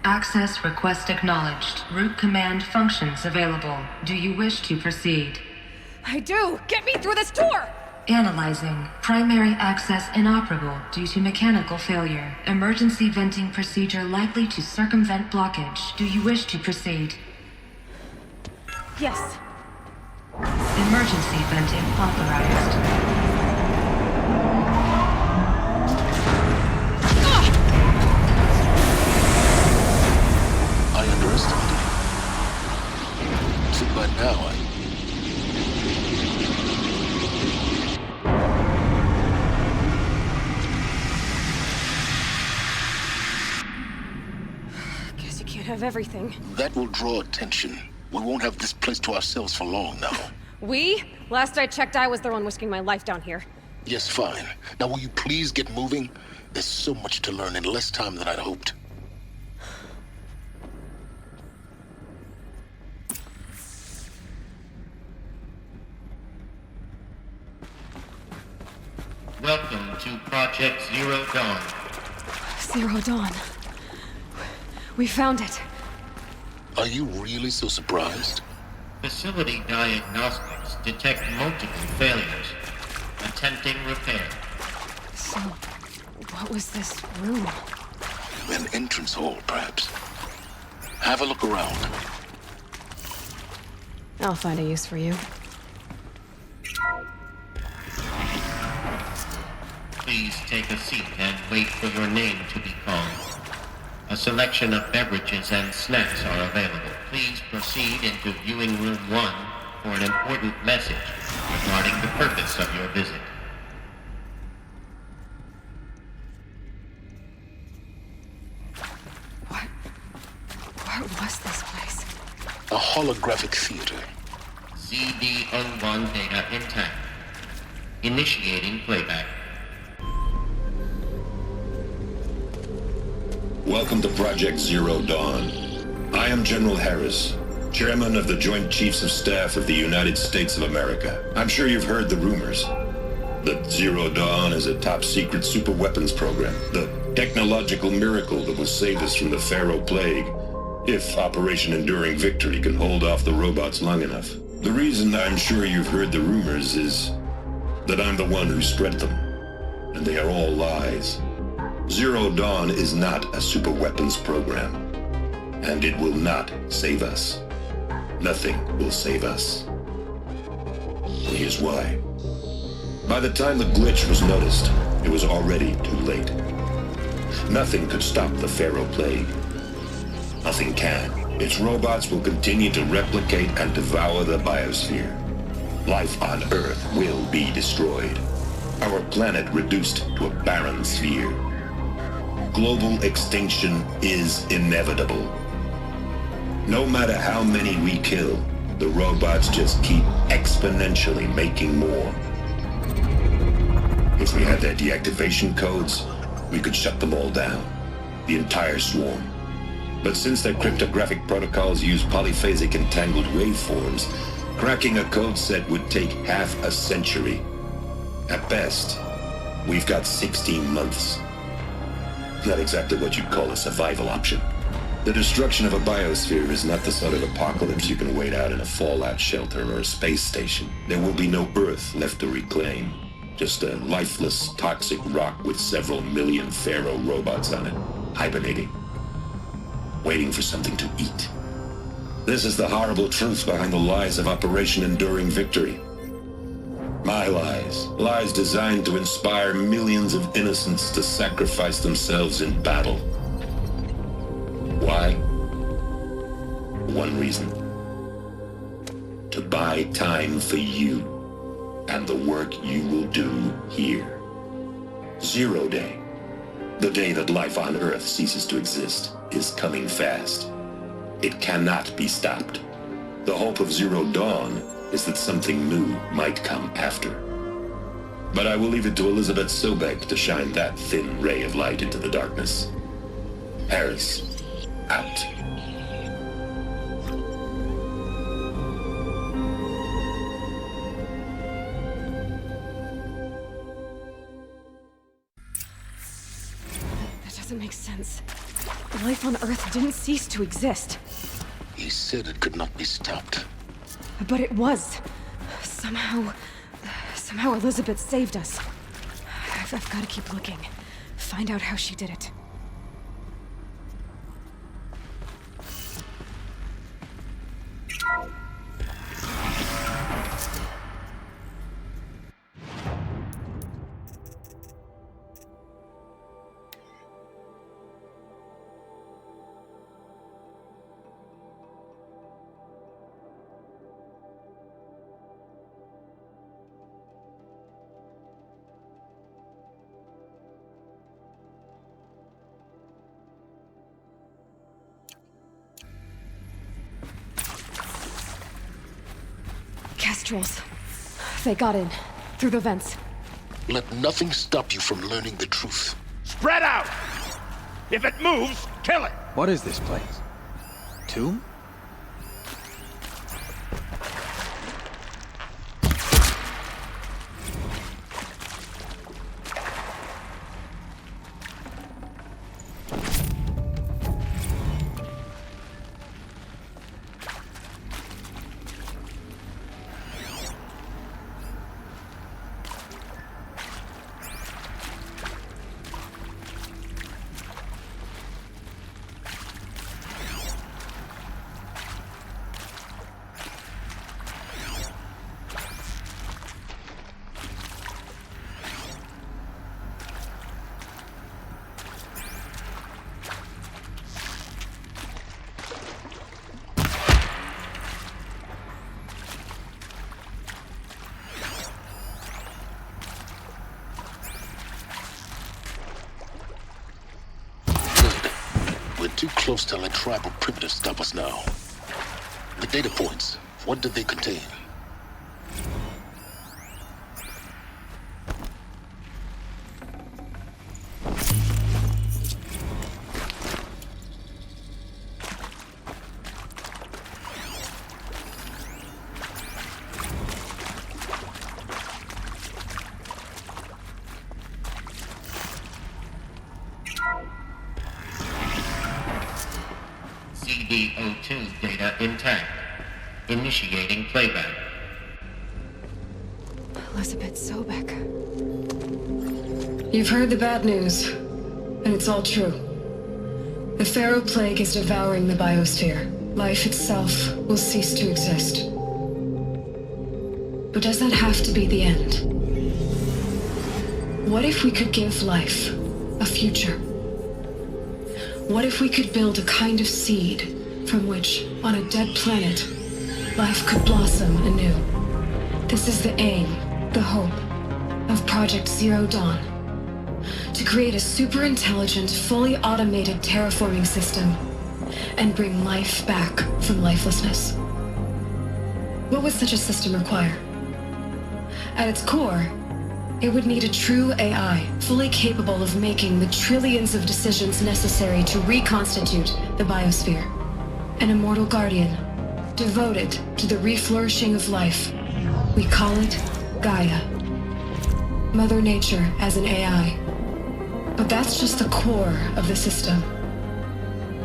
Access request acknowledged. Root command functions available. Do you wish to proceed? I do! Get me through this door! Analyzing. Primary access inoperable due to mechanical failure. Emergency venting procedure likely to circumvent blockage. Do you wish to proceed? Yes. Emergency venting authorized. I underestimated you. See, by now Guess you can't have everything. that will draw attention. We won't have this place to ourselves for long now. We? Last I checked, I was the one risking my life down here. Yes, fine. Now will you please get moving? There's so much to learn in less time than I'd hoped. Welcome to Project Zero Dawn. Zero Dawn. We found it. Are you really so surprised? Facility diagnostics detect multiple failures. Attempting repair. So, what was this room? An entrance hall, perhaps. Have a look around. I'll find a use for you. Please take a seat and wait for your name to be called. A selection of beverages and snacks are available. Please proceed into viewing room 1 for an important message regarding the purpose of your visit. What was this place? A holographic theater. CD01 data intact. Initiating playback. Welcome to Project Zero Dawn. I am General Harris. Chairman of the Joint Chiefs of Staff of the United States of America. I'm sure you've heard the rumors that Zero Dawn is a top-secret superweapons program, the technological miracle that will save us from the Pharaoh Plague, if Operation Enduring Victory can hold off the robots long enough. The reason I'm sure you've heard the rumors is that I'm the one who spread them, and they are all lies. Zero Dawn is not a superweapons program, and it will not save us. Nothing will save us. And here's why. By the time the glitch was noticed, it was already too late. Nothing could stop the Pharaoh Plague. Nothing can. Its robots will continue to replicate and devour the biosphere. Life on Earth will be destroyed. Our planet reduced to a barren sphere. Global extinction is inevitable. No matter how many we kill, the robots just keep exponentially making more. If we had their deactivation codes, we could shut them all down. The entire swarm. But since their cryptographic protocols use polyphasic entangled waveforms, cracking a code set would take half a century. At best, we've got 16 months. Not exactly what you'd call a survival option. The destruction of a biosphere is not the sort of apocalypse you can wait out in a fallout shelter or a space station. There will be no Earth left to reclaim. Just a lifeless, toxic rock with several million Pharaoh robots on it, hibernating, waiting for something to eat. This is the horrible truth behind the lies of Operation Enduring Victory. My lies. Lies designed to inspire millions of innocents to sacrifice themselves in battle. Why? One reason. To buy time for you and the work you will do here. Zero Day, the day that life on Earth ceases to exist, is coming fast. It cannot be stopped. The hope of Zero Dawn is that something new might come after. But I will leave it to Elizabeth Sobek to shine that thin ray of light into the darkness. Harris, out. That doesn't make sense. Life on Earth didn't cease to exist. He said it could not be stopped. But it was. Somehow Elizabeth saved us. I've got to keep looking. Find out how she did it. Kestrels. They got in. Through the vents. Let nothing stop you from learning the truth. Spread out! If it moves, kill it! What is this place? Tomb? Too close to let tribal primitives stop us now. The data points, what did they contain? PO2 data intact. Initiating playback. Elizabeth Sobek. You've heard the bad news, and it's all true. The Pharaoh Plague is devouring the biosphere. Life itself will cease to exist. But does that have to be the end? What if we could give life a future? What if we could build a kind of seed from which, on a dead planet, life could blossom anew? This is the aim, the hope, of Project Zero Dawn. To create a super-intelligent, fully automated terraforming system and bring life back from lifelessness. What would such a system require? At its core, it would need a true AI, fully capable of making the trillions of decisions necessary to reconstitute the biosphere. An immortal guardian, devoted to the reflourishing of life. We call it Gaia. Mother Nature as an AI. But that's just the core of the system.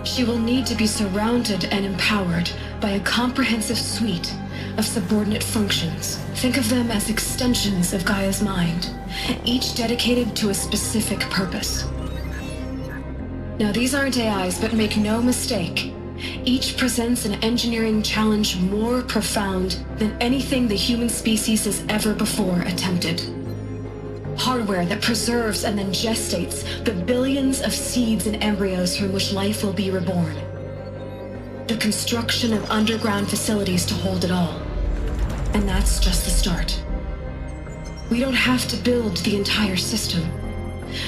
She will need to be surrounded and empowered by a comprehensive suite of subordinate functions. Think of them as extensions of Gaia's mind, each dedicated to a specific purpose. Now, these aren't AIs, but make no mistake, each presents an engineering challenge more profound than anything the human species has ever before attempted. Hardware that preserves and then gestates the billions of seeds and embryos from which life will be reborn. The construction of underground facilities to hold it all. And that's just the start. We don't have to build the entire system.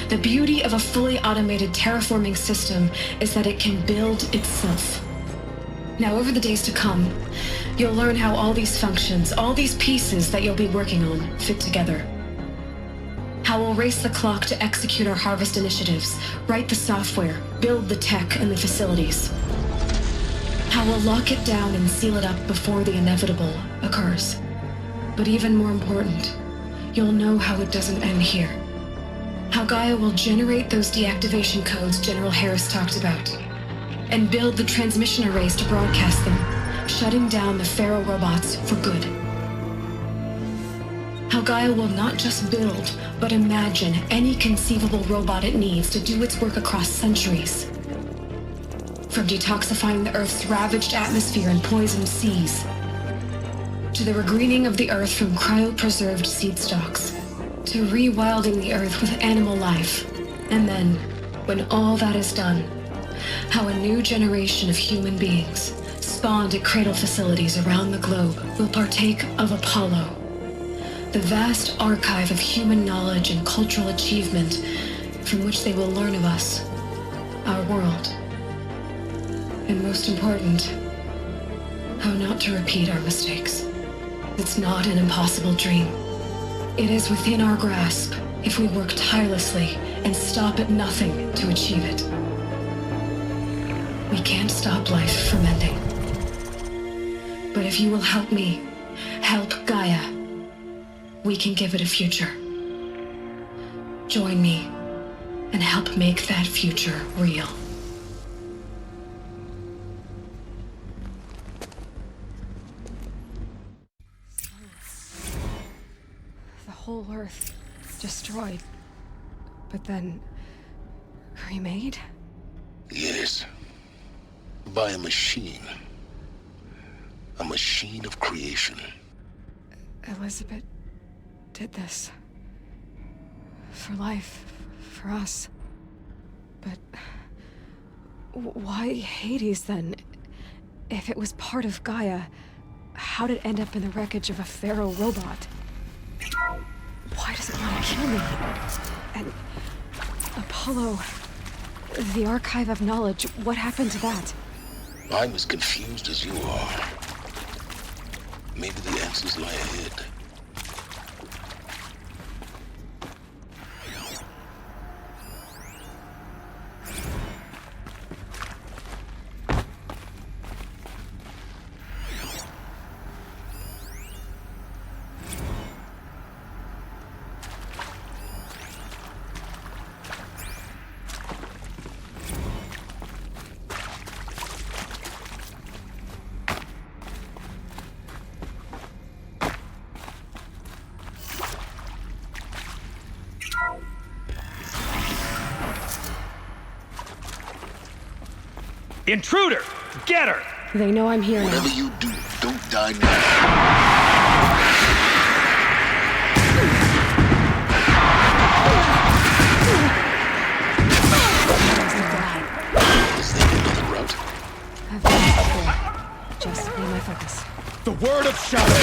The beauty of a fully automated terraforming system is that it can build itself. Now, over the days to come, you'll learn how all these functions, all these pieces that you'll be working on, fit together. How we'll race the clock to execute our harvest initiatives, write the software, build the tech and the facilities. How we'll lock it down and seal it up before the inevitable occurs. But even more important, you'll know how it doesn't end here. How Gaia will generate those deactivation codes General Harris talked about, and build the transmission arrays to broadcast them, shutting down the Pharaoh robots for good. How Gaia will not just build, but imagine any conceivable robot it needs to do its work across centuries. From detoxifying the Earth's ravaged atmosphere and poisoned seas, to the regreening of the Earth from cryopreserved seed stalks, to rewilding the Earth with animal life. And then, when all that is done, how a new generation of human beings, spawned at cradle facilities around the globe, will partake of Apollo, the vast archive of human knowledge and cultural achievement from which they will learn of us, our world. And most important, how not to repeat our mistakes. It's not an impossible dream. It is within our grasp if we work tirelessly and stop at nothing to achieve it. We can't stop life from ending. But if you will help me, help Gaia, we can give it a future. Join me and help make that future real. The whole Earth destroyed, but then remade? Yes. By a machine. A machine of creation. Elizabeth did this. For life, for us. But why Hades then? If it was part of Gaia, how did it end up in the wreckage of a Pharaoh robot? Why does it want to kill me? And Apollo, the archive of knowledge, what happened to that? I'm as confused as you are. Maybe the answers lie ahead. Intruder! Get her! They know I'm here Whatever now. you do, don't die now. Is there another route? I've been before. Just be my focus. The word of shadow!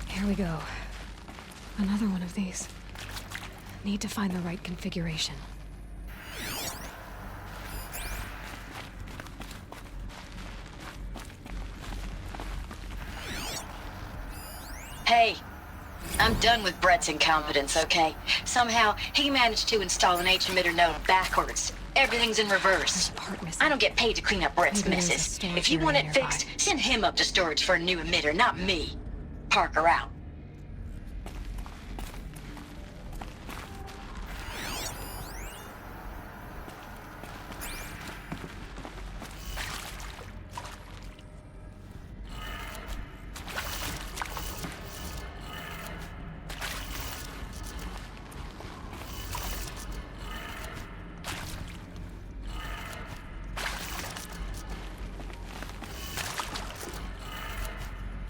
Here we go. Another one of these. Need to find the right configuration. Hey, I'm done with Brett's incompetence, okay? Somehow, he managed to install an H-emitter node backwards. Everything's in reverse. I don't get paid to clean up Brett's Maybe there's a messes. storage If you area want it nearby. fixed, send him up to storage for a new emitter, not me. Parker out.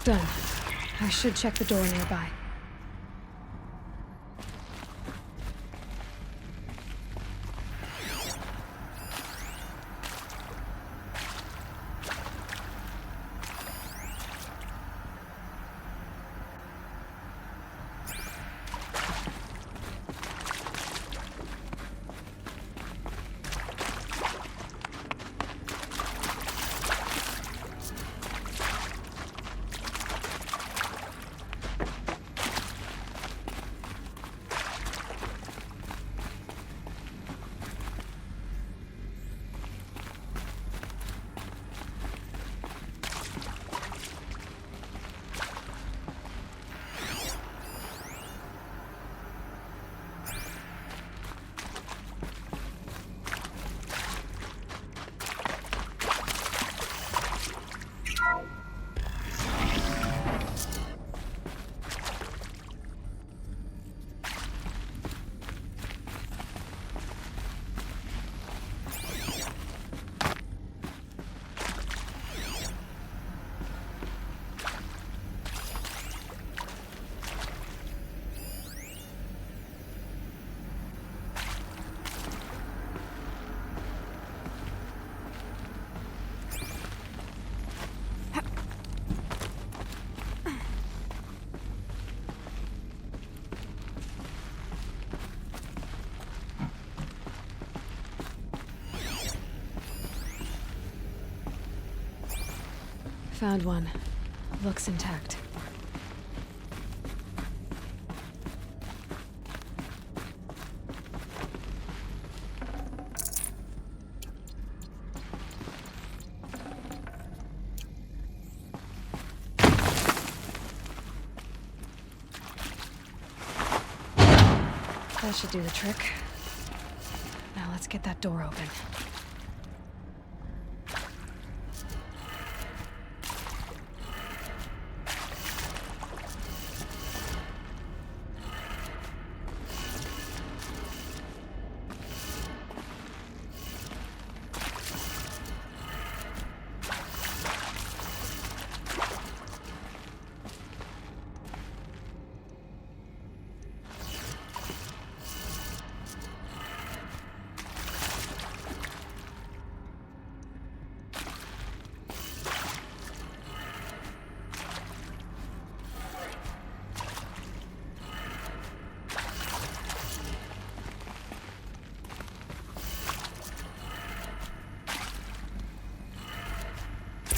Done. I should check the door nearby. Found one. Looks intact. That should do the trick. Now let's get that door open.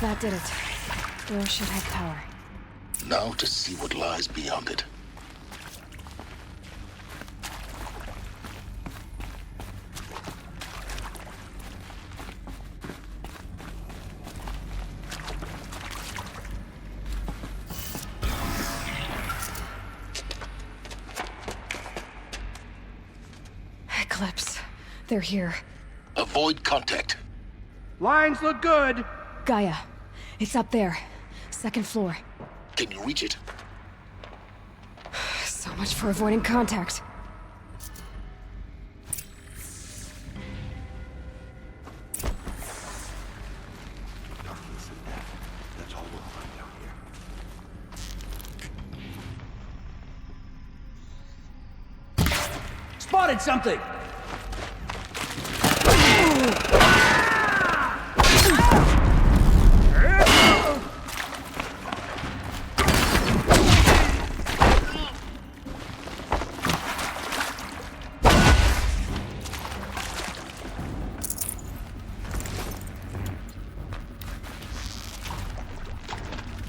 That did it. Door should have power. Now to see what lies beyond it. They're here. Avoid contact. Lines look good. Gaia. It's up there. Second floor. Can you reach it? So much for avoiding contact. Spotted something!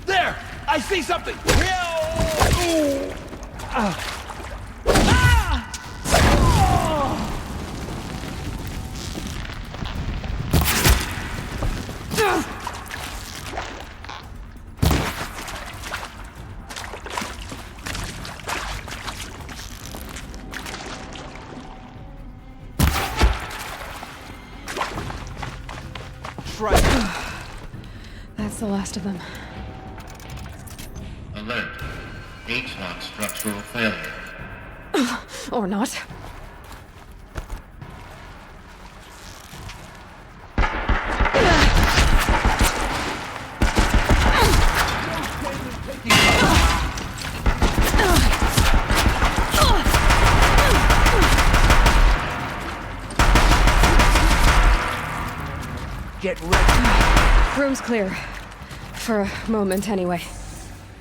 There! I see something! That's the last of them. Alert. H-lock structural failure. Or not. Get ready. Room's clear. For a moment, anyway.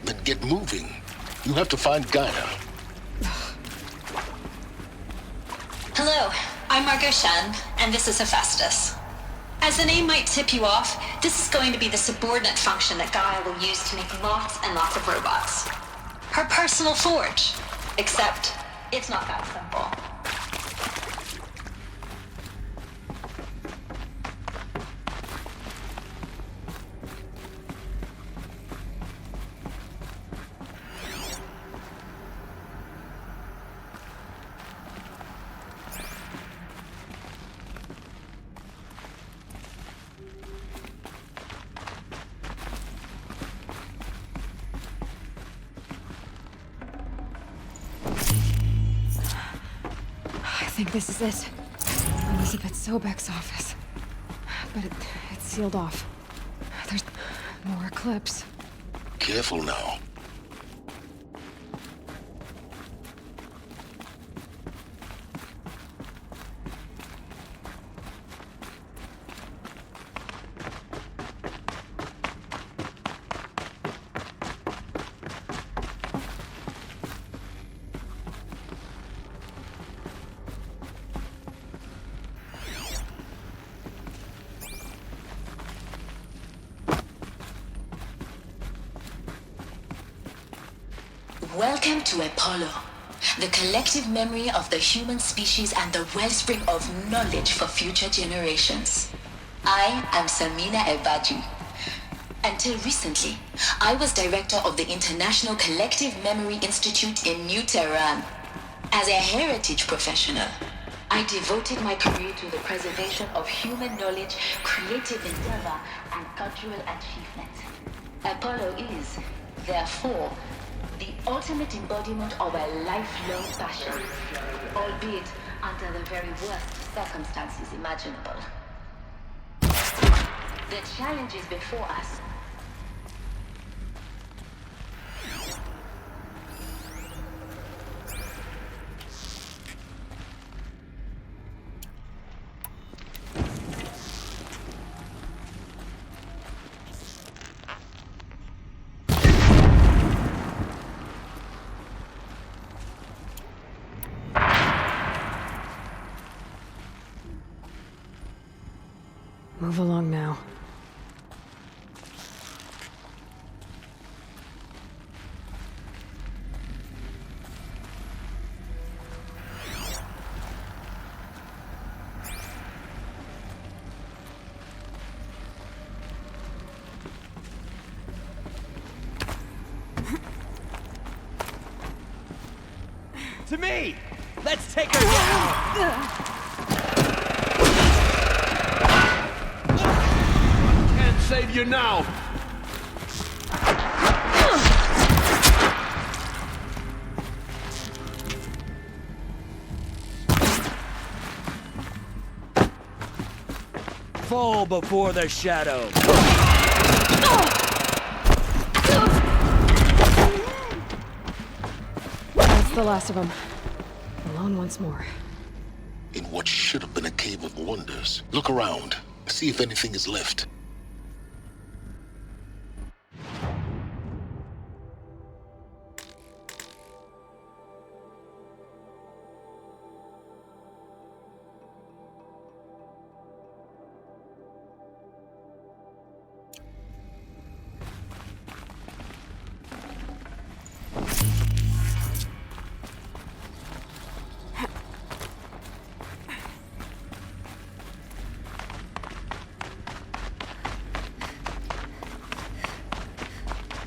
Then get moving. You have to find Gaia. Hello, I'm Margot Shen, and this is Hephaestus. As the name might tip you off, this is going to be the subordinate function that Gaia will use to make lots and lots of robots. Her personal forge. Except, it's not that simple. I think this is it. Elizabeth Sobek's office. But it's sealed off. There's more Eclipse. Careful now. Welcome to Apollo, the collective memory of the human species and the wellspring of knowledge for future generations. I am Samina Ebaji. Until recently, I was director of the International Collective Memory Institute in New Tehran. As a heritage professional, I devoted my career to the preservation of human knowledge, creative endeavor, and cultural achievement. Apollo is, therefore, the ultimate embodiment of a lifelong passion, albeit under the very worst circumstances imaginable. The challenges before us. Move along now. To me! Let's take her down! you now! Fall before the shadow. That's the last of them. Alone once more. In what should have been a cave of wonders. Look around. See if anything is left.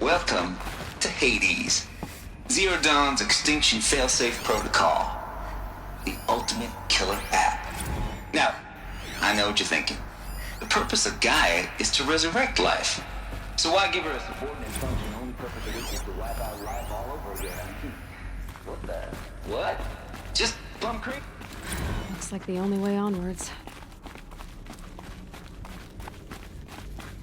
Welcome to Hades, Zero Dawn's extinction failsafe protocol. The ultimate killer app. Now, I know what you're thinking. The purpose of Gaia is to resurrect life. So why give her a subordinate function, only purpose of which is to wipe out life all over again? What the? What? Just bum creep? Looks like the only way onwards.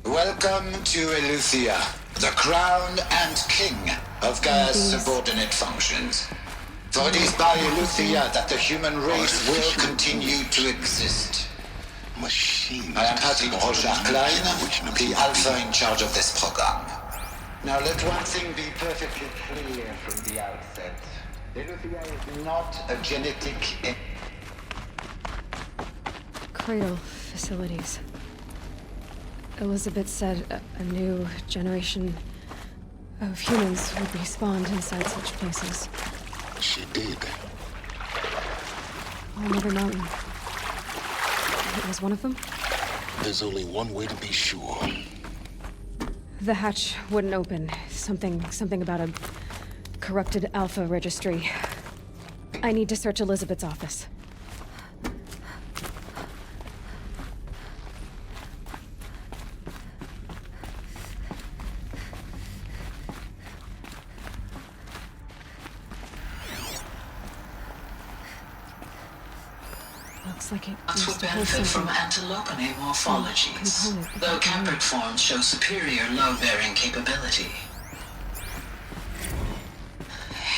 Welcome to Eleuthia, the crown and king of Gaia's subordinate functions. For it is by Eleuthia that the human race will continue to exist. Machine. I am Patrick Rochard-Klein, the alpha in charge of this program. Now let one thing be perfectly clear from the outset. Eleuthia is not a genetic... Cradle facilities. Elizabeth said a new generation of humans would be spawned inside such places. She did. On Mother Mountain. It was one of them? There's only one way to be sure. The hatch wouldn't open. Something about a corrupted Alpha registry. I need to search Elizabeth's office. Looks like it Us would benefit from antilopinae morphologies, though Cambric forms show superior load-bearing capability.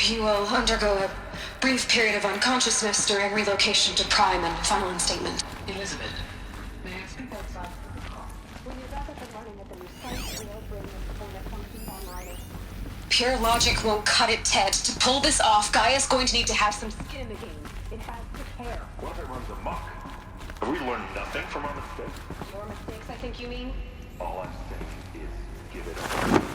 You will undergo a brief period of unconsciousness during relocation to Prime and final instatement. Elizabeth, may I speak outside? When you're back up and running at the new site, we'll bring the component functions online. Pure logic won't cut it, Ted. To pull this off, Gaia's going to need to have some skin in the game. It has to care. What if it runs amok? Have we learned nothing from our mistakes? Your mistakes, I think you mean? All I'm saying is give it a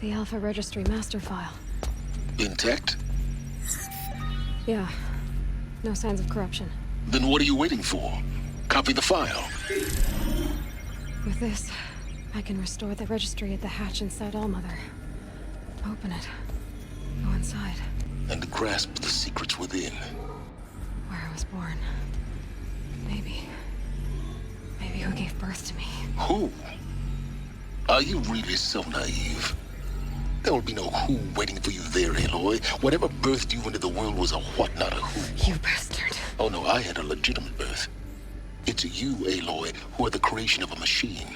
The Alpha Registry master file. Intact? Yeah. No signs of corruption. Then what are you waiting for? Copy the file. With this, I can restore the registry at the hatch inside Allmother. Open it. Go inside. And grasp the secrets within. Where I was born. Maybe who gave birth to me. Who? Are you really so naive? There will be no who waiting for you there, Aloy. Whatever birthed you into the world was a what, not a who. You bastard. Oh no, I had a legitimate birth. It's you, Aloy, who are the creation of a machine.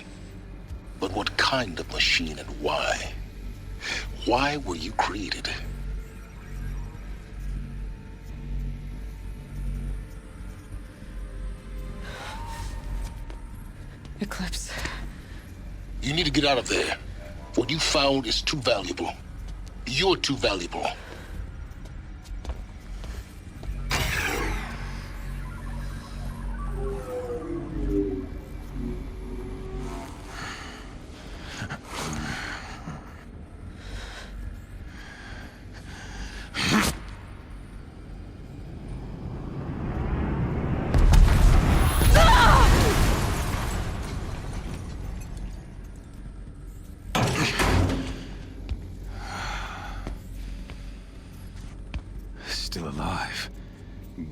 But what kind of machine and why? Why were you created? Eclipse. You need to get out of there. What you found is too valuable. You're too valuable. still alive.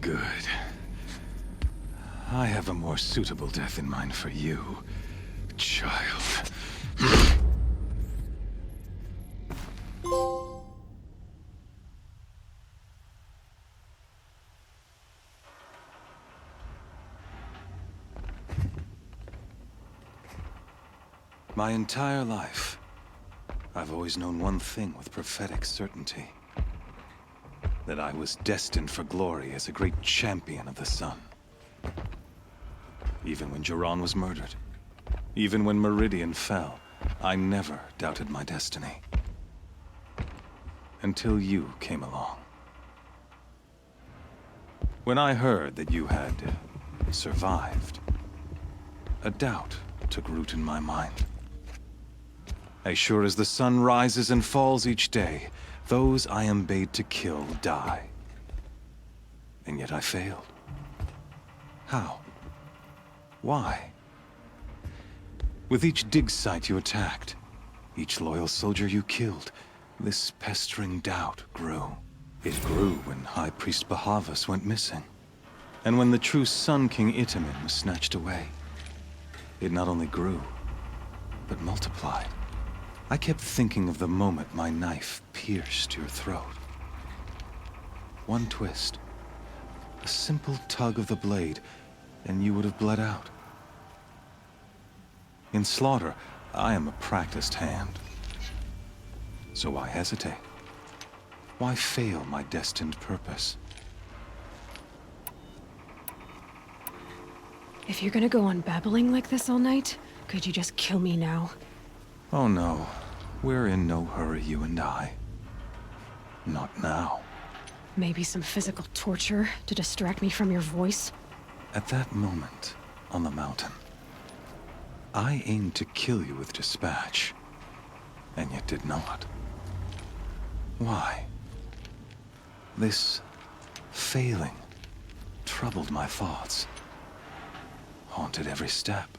Good. I have a more suitable death in mind for you, child. My entire life, I've always known one thing with prophetic certainty. That I was destined for glory as a great champion of the sun. Even when Jiran was murdered, even when Meridian fell, I never doubted my destiny. Until you came along. When I heard that you had survived, a doubt took root in my mind. As sure as the sun rises and falls each day, those I am bade to kill die. And yet I failed. How? Why? With each dig site you attacked, each loyal soldier you killed, this pestering doubt grew. It grew when High Priest Bahavas went missing, and when the true Sun King Itamen was snatched away. It not only grew, but multiplied. I kept thinking of the moment my knife pierced your throat. One twist, a simple tug of the blade, and you would have bled out. In slaughter, I am a practiced hand. So why hesitate? Why fail my destined purpose? If you're gonna go on babbling like this all night, could you just kill me now? Oh no, we're in no hurry, you and I. Not now. Maybe some physical torture to distract me from your voice? At that moment, on the mountain, I aimed to kill you with dispatch, and yet did not. Why? This failing troubled my thoughts, haunted every step.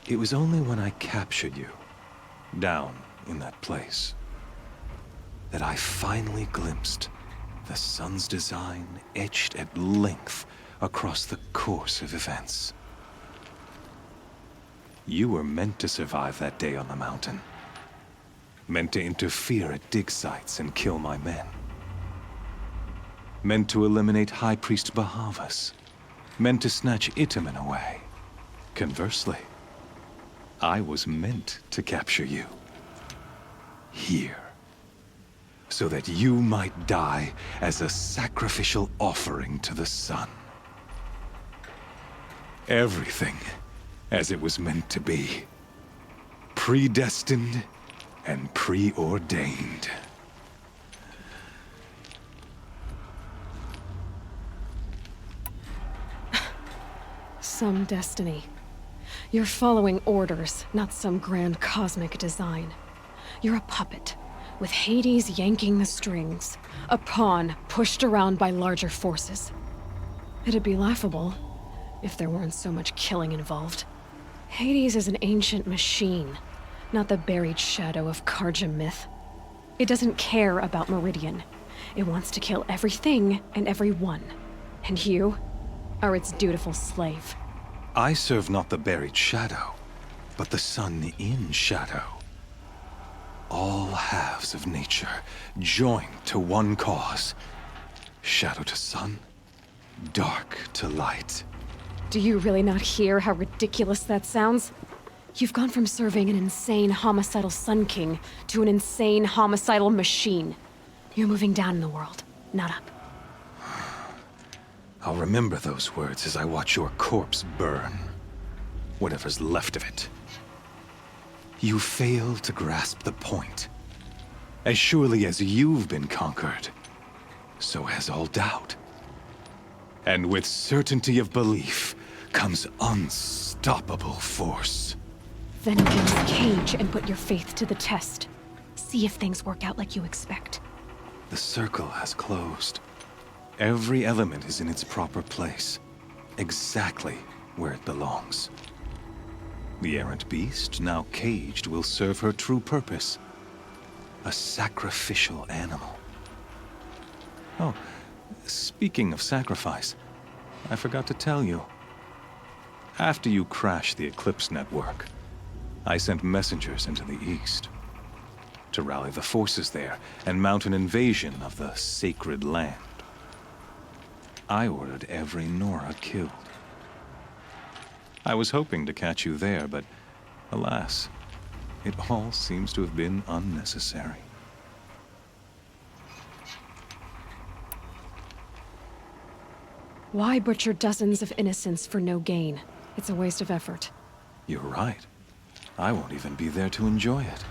It was only when I captured you, down in that place, that I finally glimpsed the sun's design etched at length across the course of events. You were meant to survive that day on the mountain. Meant to interfere at dig sites and kill my men. Meant to eliminate High Priest Bahavas. Meant to snatch Itamen away. Conversely, I was meant to capture you. Here. So that you might die as a sacrificial offering to the sun. Everything as it was meant to be. Predestined and preordained. Some destiny. You're following orders, not some grand cosmic design. You're a puppet, with Hades yanking the strings. A pawn pushed around by larger forces. It'd be laughable if there weren't so much killing involved. Hades is an ancient machine, not the buried shadow of Karja myth. It doesn't care about Meridian. It wants to kill everything and everyone. And you are its dutiful slave. I serve not the buried shadow, but the sun in shadow. All halves of nature joined to one cause. Shadow to sun, dark to light. Do you really not hear how ridiculous that sounds? You've gone from serving an insane homicidal Sun King to an insane homicidal machine. You're moving down in the world, not up. I'll remember those words as I watch your corpse burn. Whatever's left of it. You fail to grasp the point. As surely as you've been conquered, so has all doubt. And with certainty of belief comes unstoppable force. Then open this cage and put your faith to the test. See if things work out like you expect. The circle has closed. Every element is in its proper place, exactly where it belongs. The errant beast, now caged, will serve her true purpose. A sacrificial animal. Oh, Speaking of sacrifice, I forgot to tell you. After you crashed the Eclipse network, I sent messengers into the east to rally the forces there and mount an invasion of the sacred land. I ordered every Nora killed. I was hoping to catch you there, but alas, it all seems to have been unnecessary. Why butcher dozens of innocents for no gain? It's a waste of effort. You're right. I won't even be there to enjoy it.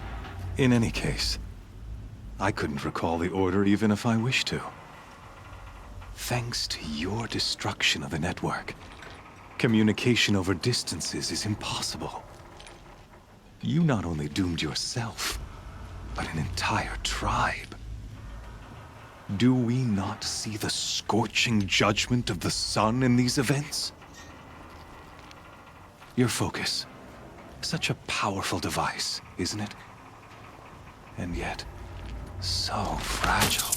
In any case, I couldn't recall the order even if I wished to. Thanks to your destruction of the network, communication over distances is impossible. You not only doomed yourself, but an entire tribe. Do we not see the scorching judgment of the sun in these events? Your focus. Such a powerful device, isn't it? And yet, so fragile.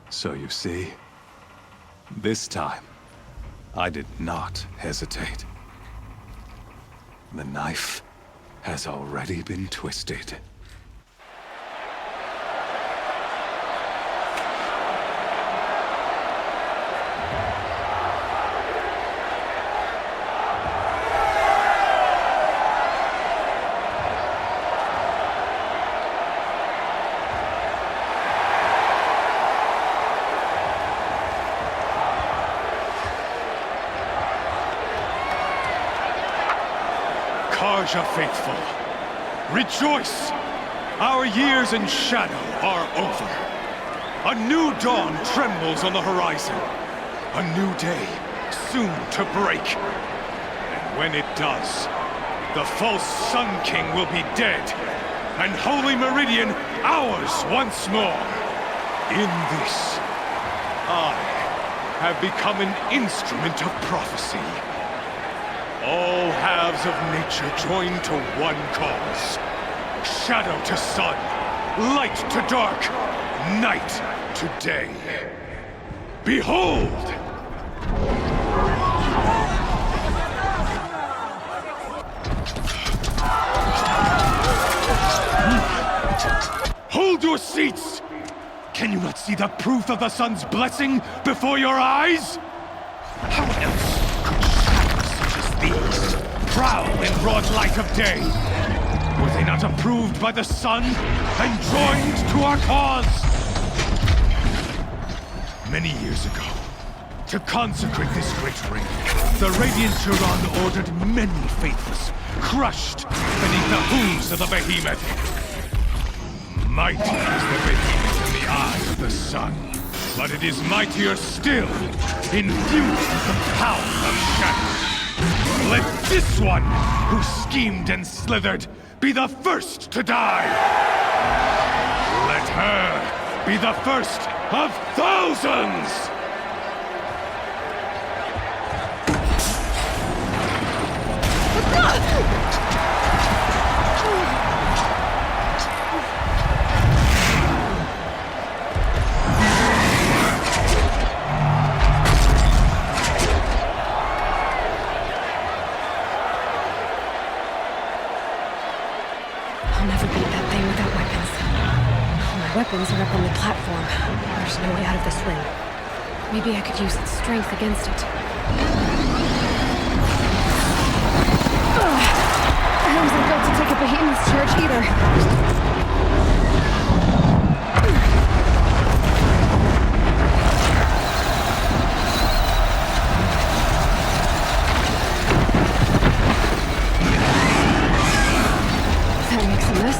So you see, this time, I did not hesitate. The knife has already been twisted. Karja faithful, rejoice! Our years in shadow are over. A new dawn trembles on the horizon. A new day soon to break. And when it does, the false Sun King will be dead, and Holy Meridian ours once more. In this, I have become an instrument of prophecy. All halves of nature join to one cause. Shadow to sun, light to dark, night to day. Behold! Hold your seats! Can you not see the proof of the sun's blessing before your eyes? How else these prowl in broad light of day? Were they not approved by the sun and joined to our cause? Many years ago, to consecrate this great ring, the Radiant Turon ordered many faithless, crushed beneath the hooves of the behemoth. Mighty is the behemoth in the eye of the sun, but it is mightier still, infused with the power of shadow. Let this one, who schemed and slithered, be the first to die! Let her be the first of thousands! Weapons are up on the platform. There's no way out of this ring. Maybe I could use its strength against it. I wasn't built to take a behemoth's charge either. That makes a mess.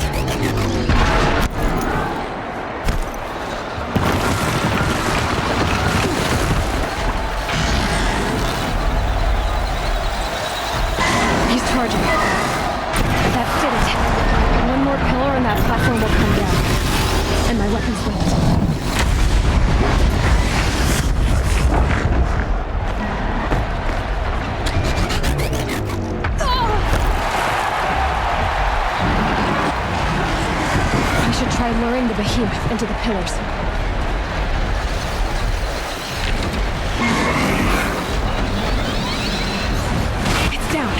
Charging. That did it. One more pillar and that platform will come down. And my weapons with it. hammering the behemoth into the pillars. It's down.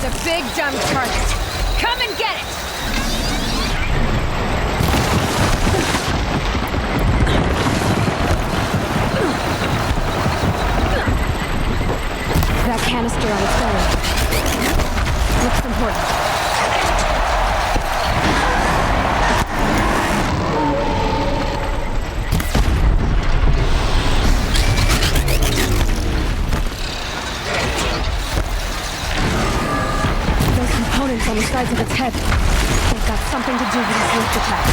A big dumb target. Come and get it! That canister on its belly. Looks important. On the sides of its head. They've got something to do with its lift attacks.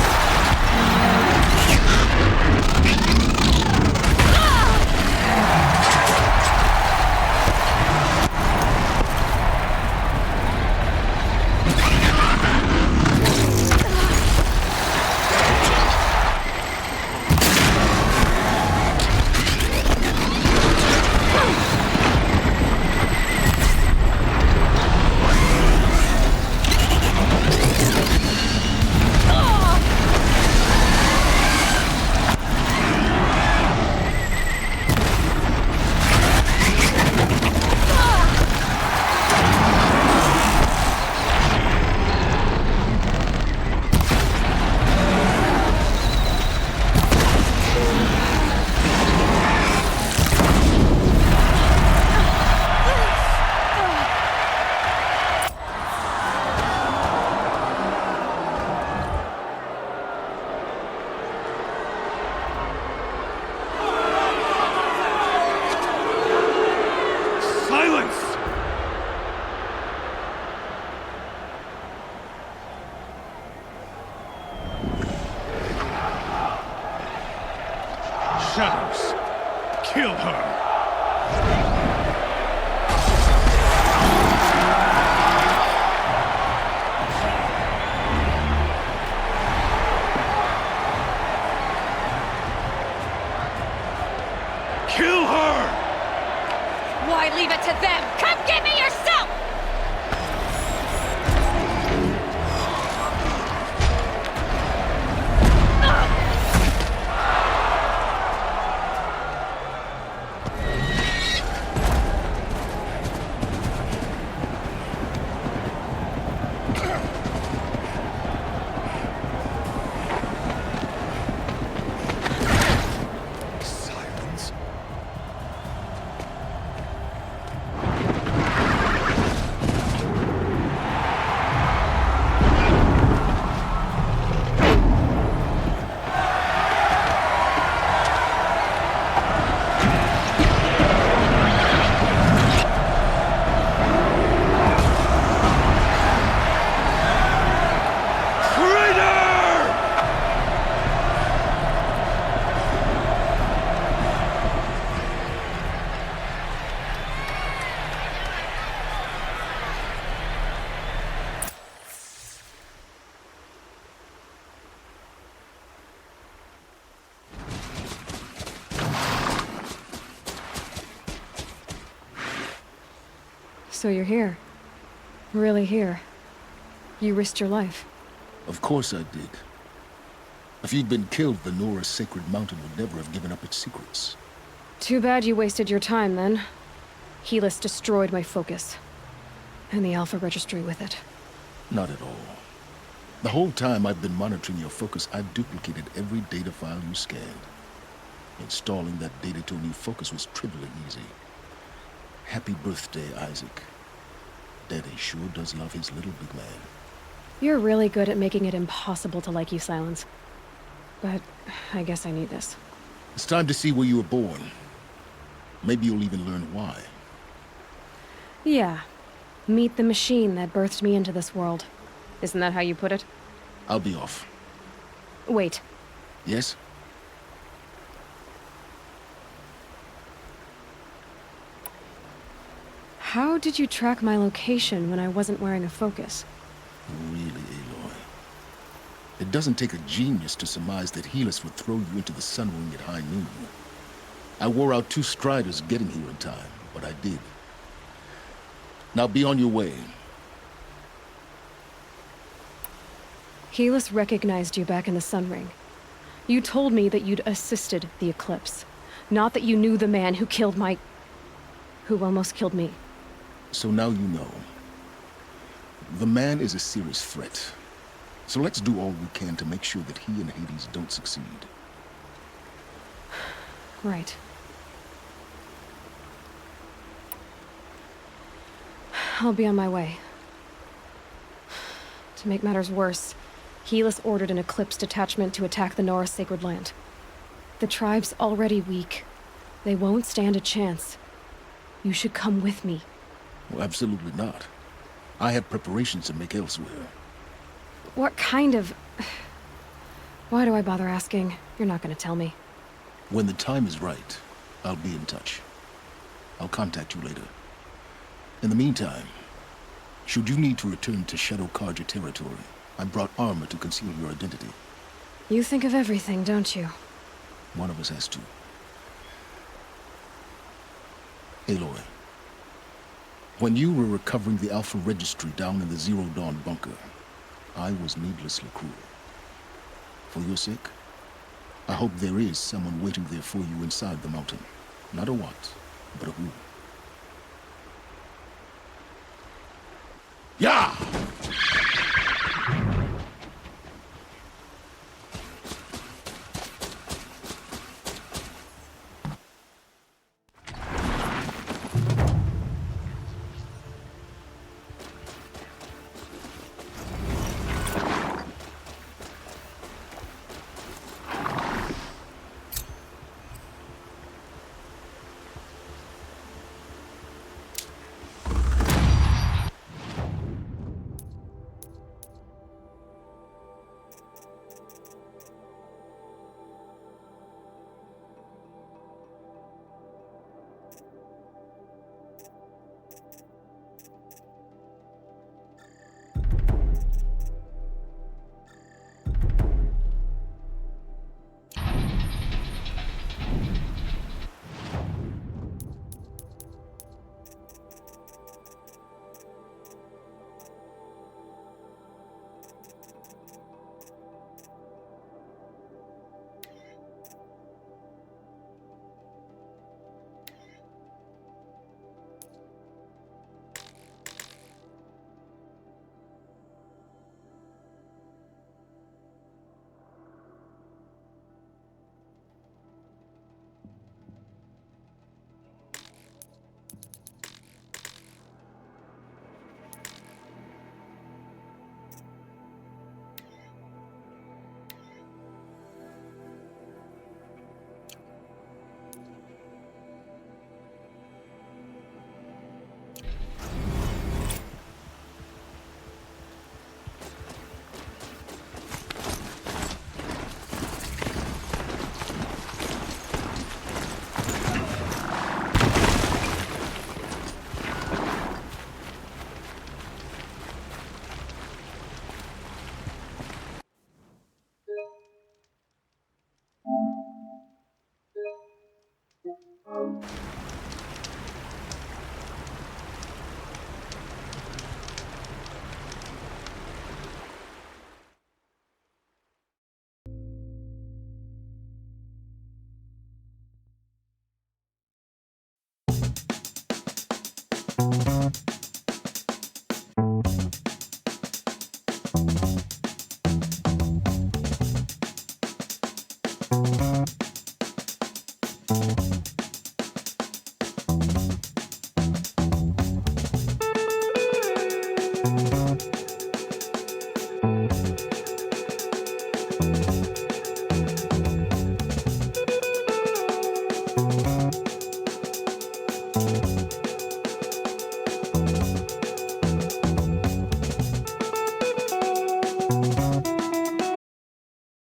Shadows! Kill her! Kill her! Why leave it to them? Come get me yourself! So you're here. Really here. You risked your life. Of course I did. If you'd been killed, the Nora's sacred mountain would never have given up its secrets. Too bad you wasted your time, then. Heinous destroyed my focus. And the Alpha Registry with it. Not at all. The whole time I've been monitoring your focus, I've duplicated every data file you scanned. Installing that data to a new focus was trivial and easy. Happy birthday, Isaac. Daddy sure does love his little big man. You're really good at making it impossible to like you, Silence. But I guess I need this. It's time to see where you were born. Maybe you'll even learn why. Yeah. Meet the machine that birthed me into this world. Isn't that how you put it? I'll be off. Wait. Yes? How did you track my location when I wasn't wearing a focus? Really, Aloy. It doesn't take a genius to surmise that Heinous would throw you into the Sun Ring at high noon. I wore out 2 striders getting here in time, but I did. Now be on your way. Heinous recognized you back in the Sun Ring. You told me that you'd assisted the eclipse. Not that you knew the man who killed who almost killed me. So now you know. The man is a serious threat. So let's do all we can to make sure that he and Hades don't succeed. Right. I'll be on my way. To make matters worse, Heinous ordered an Eclipse detachment to attack the Norse Sacred Land. The tribe's already weak. They won't stand a chance. You should come with me. Well, absolutely not. I have preparations to make elsewhere. What kind of... Why do I bother asking? You're not gonna tell me. When the time is right, I'll be in touch. I'll contact you later. In the meantime, should you need to return to Shadow Karja territory, I brought armor to conceal your identity. You think of everything, don't you? One of us has to. Aloy, when you were recovering the Alpha Registry down in the Zero Dawn bunker, I was needlessly cruel. For your sake, I hope there is someone waiting there for you inside the mountain. Not a what, but a who. Yeah!